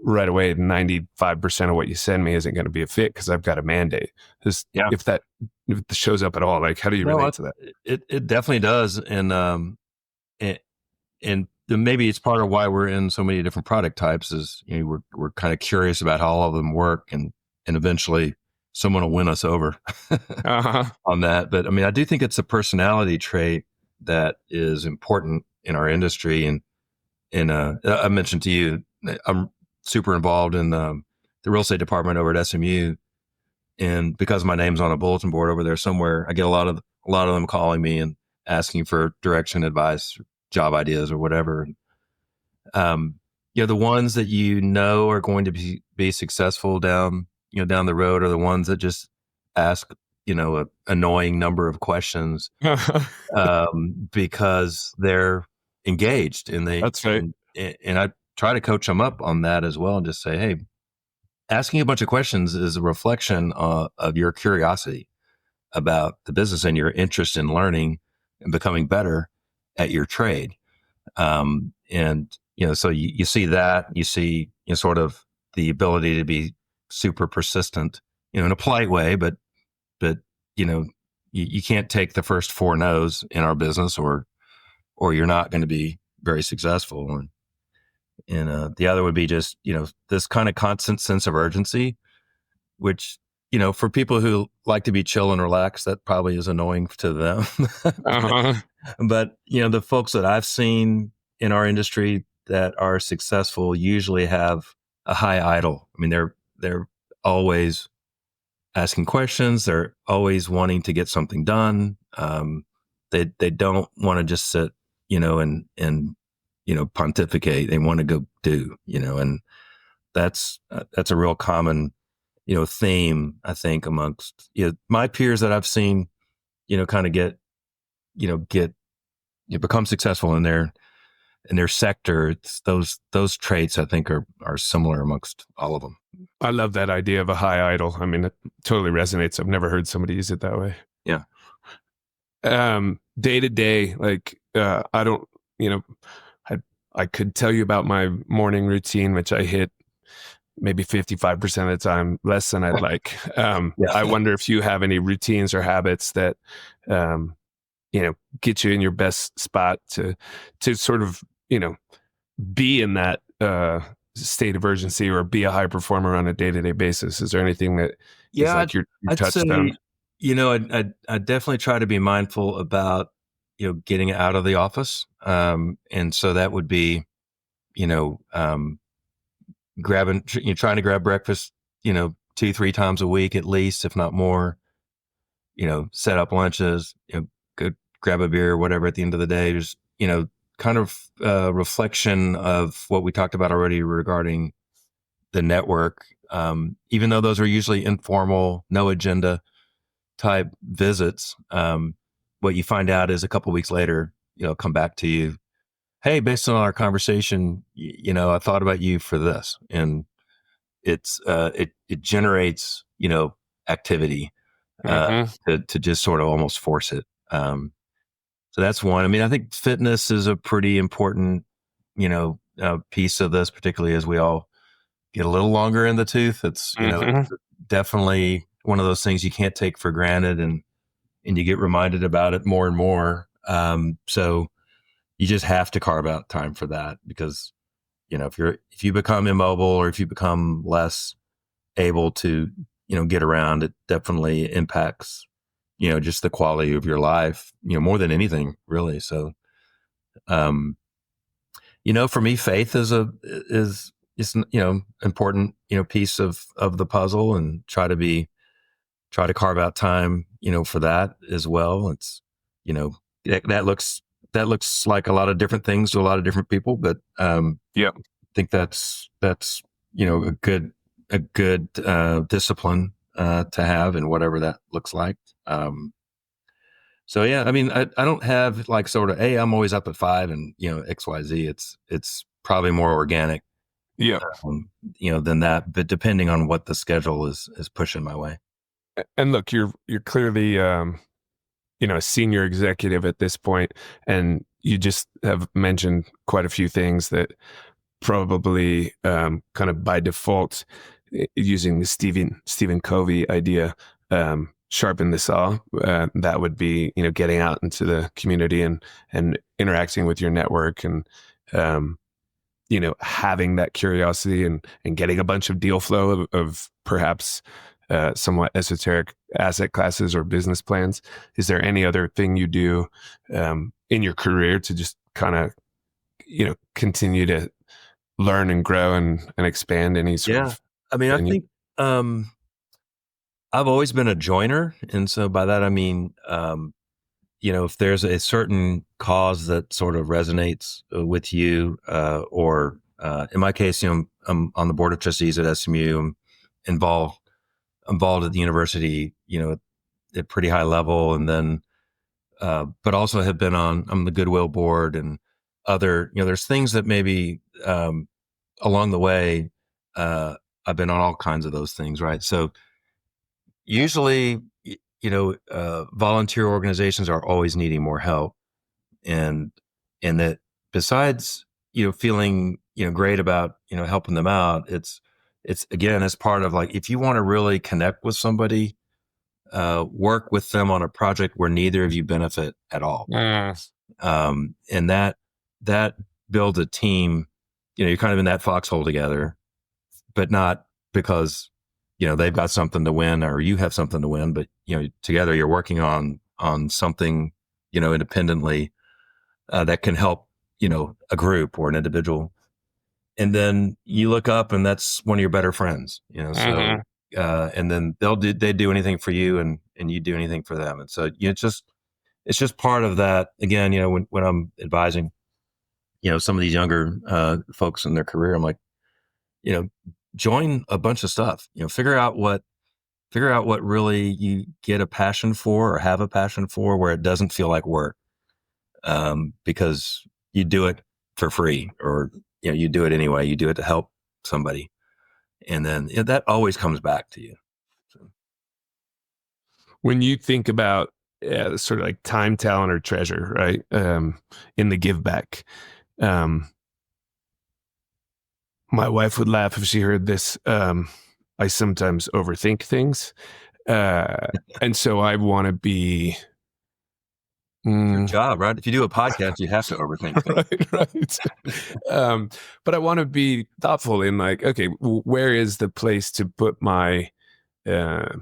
right away 95% of what you send me isn't going to be a fit because I've got a mandate. If it shows up at all, like how do you relate to that? It definitely does. And maybe it's part of why we're in so many different product types is, we're kind of curious about how all of them work, and eventually someone will win us over on that. But I mean, I do think it's a personality trait that is important in our industry. And I mentioned to you, I'm super involved in the real estate department over at SMU. And because my name's on a bulletin board over there somewhere, I get a lot of them calling me and asking for direction, advice, job ideas, or whatever. The ones that are going to be successful down the road are the ones that just ask a annoying number of questions because they're engaged, and That's right. And I try to coach them up on that as well, and just say, hey, asking a bunch of questions is a reflection of your curiosity about the business and your interest in learning and becoming better at your trade. So you see that, you see sort of the ability to be super persistent, in a polite way, but you can't take the first 4 no's in our business, or you're not going to be very successful. And the other would be just, this kind of constant sense of urgency, which, for people who like to be chill and relaxed, that probably is annoying to them. But, the folks that I've seen in our industry that are successful usually have a high idle. I mean, they're always asking questions. They're always wanting to get something done. They don't want to just sit, and pontificate. They want to go do, and that's a real common, theme, I think, amongst my peers that I've seen, kind of become successful in their sector. It's those traits, I think, are similar amongst all of them. I love that idea of a high idle. I mean, it totally resonates. I've never heard somebody use it that way. Yeah. Day to day, like I don't, I could tell you about my morning routine, which I hit maybe 55% of the time, less than I'd like. I wonder if you have any routines or habits that, get you in your best spot to sort of, be in that state of urgency, or be a high performer on a day-to-day basis. Is there anything that is like your touchstone? I definitely try to be mindful about, getting out of the office. And so that would be, trying to grab breakfast, 2-3 times a week at least, if not more, set up lunches, go grab a beer or whatever at the end of the day, just, kind of reflection of what we talked about already regarding the network. Even though those are usually informal, no agenda type visits, what you find out is a couple of weeks later, come back to you. Hey, based on our conversation, I thought about you for this, and it generates activity Mm-hmm. to just sort of almost force it. So that's one. I mean, I think fitness is a pretty important piece of this, particularly as we all get a little longer in the tooth. It's Mm-hmm. definitely one of those things you can't take for granted, and you get reminded about it more and more. So you just have to carve out time for that, because if you become immobile, or if you become less able to get around, it definitely impacts just the quality of your life, more than anything, really. So um for me, faith is important piece of the puzzle, and try to carve out time for that as well. It's that looks like a lot of different things to a lot of different people, but Yeah. I think that's a good discipline to have, and whatever that looks like. So yeah, I mean, I don't have like sort of, hey, I'm always up at 5 and XYZ. It's probably more organic, Yeah. than that. But depending on what the schedule is pushing my way. And look, you're clearly a senior executive at this point, and you just have mentioned quite a few things that probably kind of by default, using the Stephen Covey idea, sharpen the saw. That would be getting out into the community and interacting with your network, and um, having that curiosity, and getting a bunch of deal flow of perhaps somewhat esoteric asset classes or business plans. Is there any other thing you do in your career to just kind of continue to learn and grow and expand any sort Yeah, of I mean, I venue? think I've always been a joiner, and so by that I mean, if there's a certain cause that sort of resonates with you, or in my case, I'm on the board of trustees at SMU. I'm involved at the university, at pretty high level, and then, but also have been I'm the Goodwill board, and other, there's things that maybe along the way, I've been on all kinds of those things, right? So usually, volunteer organizations are always needing more help, and that besides feeling great about helping them out, it's again, as part of, like, if you want to really connect with somebody, work with them on a project where neither of you benefit at all, and that builds a team. You're kind of in that foxhole together, but not because they've got something to win or you have something to win, but together you're working on something independently, that can help a group or an individual, and then you look up and that's one of your better friends, so and then they do anything for you, and you do anything for them, and so it's just part of that. Again, when I'm advising some of these younger folks in their career, I'm like, you know join a bunch of stuff, figure out what really you get a passion for, or have a passion for, where it doesn't feel like work, because you do it for free, or you do it anyway. You do it to help somebody, and then that always comes back to you. So, When you think about sort of like time, talent, or treasure, right? In the give back, um, my wife would laugh if she heard this. I sometimes overthink things, and so I want to be. it's your job, right? If you do a podcast, you have to overthink things. Right. But I want to be thoughtful in, like, okay, where is the place to put my uh,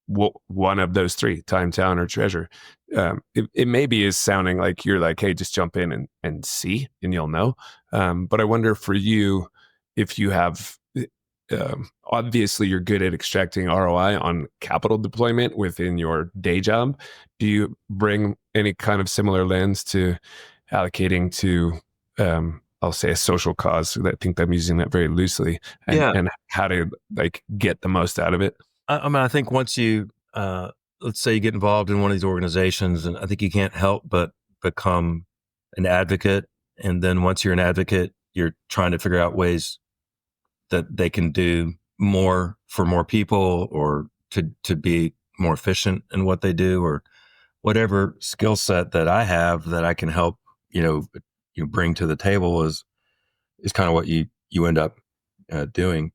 one of those three: time, talent, or treasure? It maybe is sounding like you're like, hey, just jump in and see, and you'll know. But I wonder for you, if you have, obviously you're good at extracting ROI on capital deployment within your day job. Do you bring any kind of similar lens to allocating to, I'll say, a social cause. I think I'm using that very loosely, and how to like get the most out of it. I mean, I think once you, let's say you get involved in one of these organizations, and I think you can't help but become an advocate. And then once you're an advocate, you're trying to figure out ways that they can do more for more people, or to be more efficient in what they do, or whatever skill set that I have that I can help, bring to the table is kind of what you end up doing.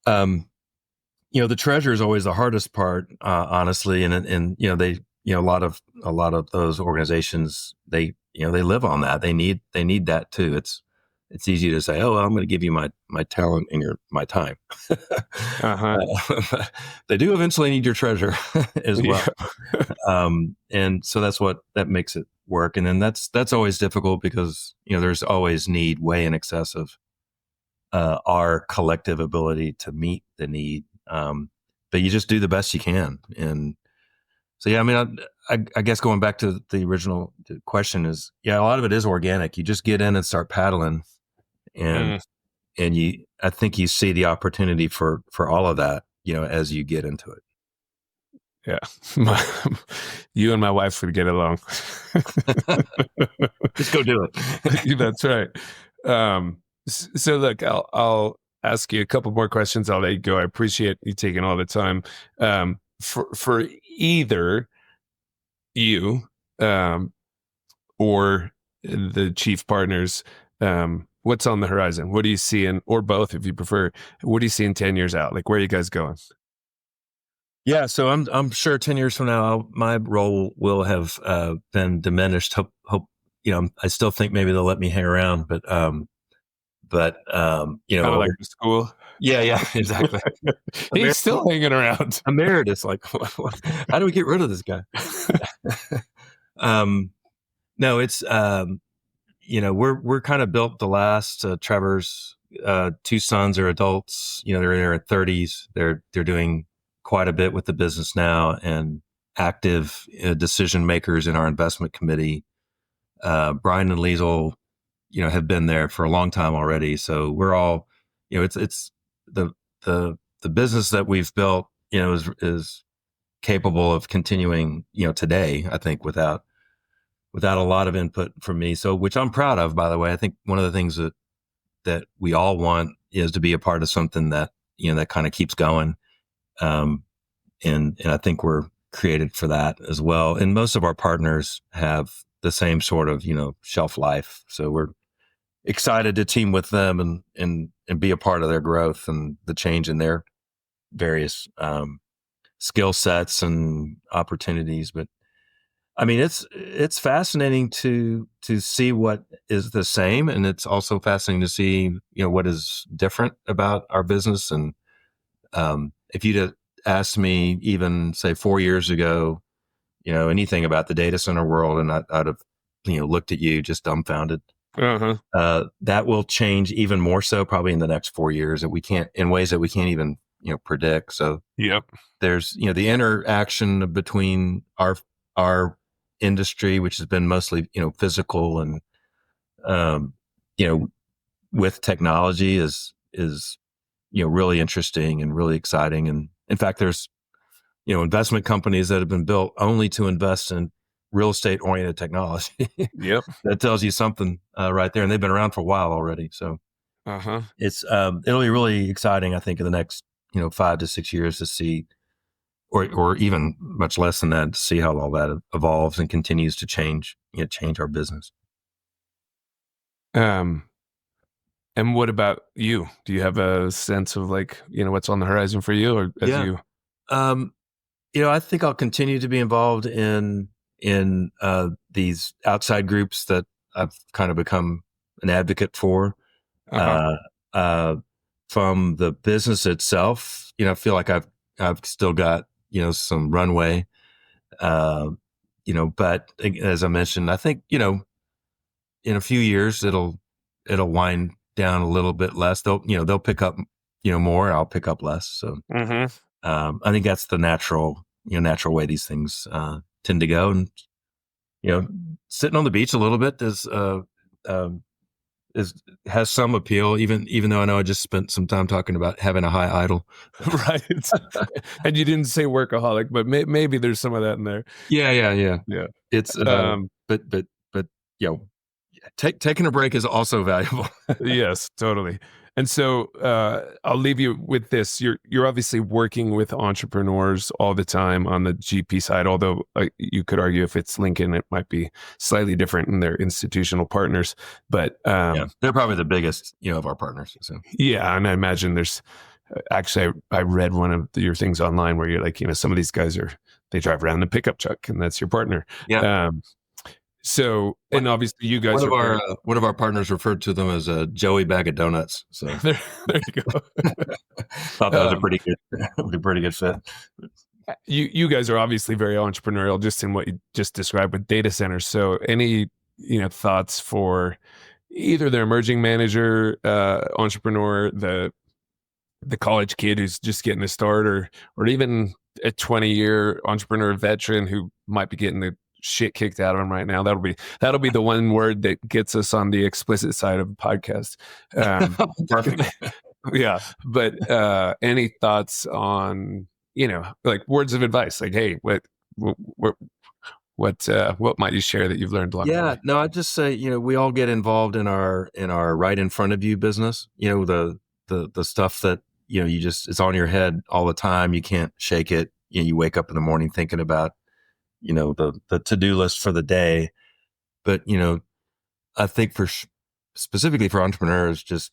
The treasure is always the hardest part, honestly. And a lot of those organizations, they live on that. They need that too. It's easy to say, oh, well, I'm going to give you my talent and my time. They do eventually need your treasure as well. And so that makes it work. And then that's always difficult because, there's always need way in excess of our collective ability to meet the need. But you just do the best you can. And so, yeah, I mean, I guess going back to the original question is, a lot of it is organic. You just get in and start paddling, and I think you see the opportunity for all of that, as you get into it. Yeah. You and my wife would get along. Just go do it. That's right. So look, I'll ask you a couple more questions. I'll let you go. I appreciate you taking all the time. For either you or the chief partners, what's on the horizon? What do you see or both, if you prefer, what do you see in 10 years out? Like, where are you guys going? Yeah, so I'm sure 10 years from now, my role will have been diminished. Hope I still think maybe they'll let me hang around, but kind of like the school. Yeah, exactly. He's still hanging around. Emeritus, like, how do we get rid of this guy? No, it's we're kind of built the last. Trevor's two sons are adults. They're in their 30s. They're doing quite a bit with the business now, and active decision makers in our investment committee. Brian and Liesel, have been there for a long time already. So we're all, it's the business that we've built, is capable of continuing, today, I think, without a lot of input from me. So, which I'm proud of, by the way. I think one of the things that we all want is to be a part of something that, that kind of keeps going. And I think we're created for that as well. And most of our partners have the same sort of, shelf life. So we're excited to team with them and be a part of their growth and the change in their various skill sets and opportunities. But I mean, it's fascinating to see what is the same, and it's also fascinating to see, what is different about our business. And if you'd asked me even say 4 years ago, anything about the data center world, and I'd have, looked at you just dumbfounded. That will change even more so probably in the next 4 years, that we can't, in ways that we can't even, predict. So there's, the interaction between our industry, which has been mostly, physical, and, with technology is, really interesting and really exciting. And in fact, there's, investment companies that have been built only to invest in real estate oriented technology. That tells you something right there. And they've been around for a while already. So it's, it'll be really exciting, I think, in the next, 5 to 6 years to see, or even much less than that, to see how all that evolves and continues to change our business. And what about you? Do you have a sense of what's on the horizon for you, or I think I'll continue to be involved in these outside groups that I've kind of become an advocate for. From the business itself, I feel like I've still got, some runway. But as I mentioned, I think, in a few years it'll wind down a little bit less. They'll pick up, more. I'll pick up less. So I think that's the natural way these things tend to go. And sitting on the beach a little bit has some appeal, even though I know I just spent some time talking about having a high idle. Right. And you didn't say workaholic, but maybe there's some of that in there. Yeah. Yeah. It's but taking a break is also valuable. Yes, totally. And so I'll leave you with this. You're obviously working with entrepreneurs all the time on the GP side, although you could argue if it's Lincoln, it might be slightly different in their institutional partners. But they're probably the biggest, of our partners. So yeah, and I imagine there's actually I read one of your things online where you're like, some of these guys they drive around in a pickup truck, and that's your partner. Yeah. So, and obviously you guys one of our partners referred to them as a Joey bag of donuts. So there you go. Thought that was a pretty good fit. You guys are obviously very entrepreneurial just in what you just described with data centers. So any, thoughts for either the emerging manager, entrepreneur, the college kid who's just getting a start, or even a 20-year entrepreneur veteran who might be getting the shit kicked out of him right now? That'll be the one word that gets us on the explicit side of the podcast. Perfect. Yeah. But any thoughts on, like words of advice, like, hey, what might you share that you've learned along the way? No, I'd just say, we all get involved in our right in front of you business, the stuff that, it's on your head all the time. You can't shake it. You wake up in the morning thinking about, the to-do list for the day. But, I think specifically for entrepreneurs, just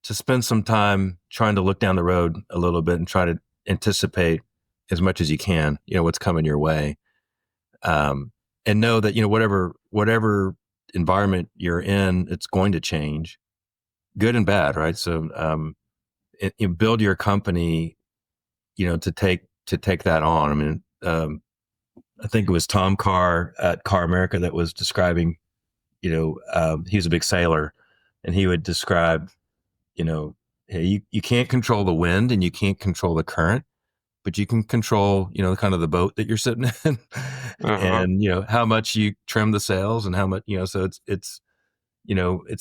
to spend some time trying to look down the road a little bit and try to anticipate as much as you can, what's coming your way. And know that, whatever environment you're in, it's going to change, good and bad. Right. So, build your company, to take that on. I mean, I think it was Tom Carr at Car America that was describing, he's a big sailor, and he would describe, hey, you can't control the wind and you can't control the current, but you can control, kind of the boat that you're sitting in, and, how much you trim the sails and how much, so it's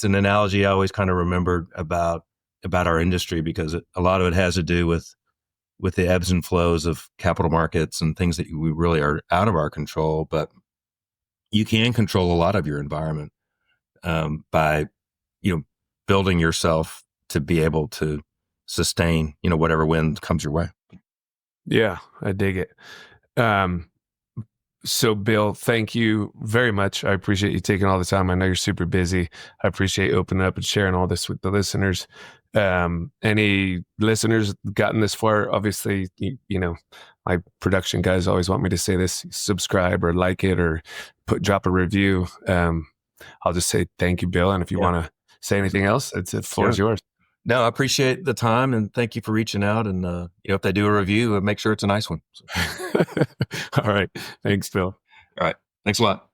an analogy I always kind of remembered about our industry, because a lot of it has to do with the ebbs and flows of capital markets and things that we really are out of our control. But you can control a lot of your environment by, building yourself to be able to sustain, whatever wind comes your way. Yeah, I dig it. So Bill, thank you very much. I appreciate you taking all the time. I know you're super busy. I appreciate you opening up and sharing all this with the listeners. Any listeners gotten this far? Obviously, my production guys always want me to say this: subscribe or like it or drop a review. I'll just say thank you, Bill. And if you want to say anything else, the floor is yours. No, I appreciate the time, and thank you for reaching out. And if they do a review, make sure it's a nice one. So. All right. Thanks, Bill. All right. Thanks a lot.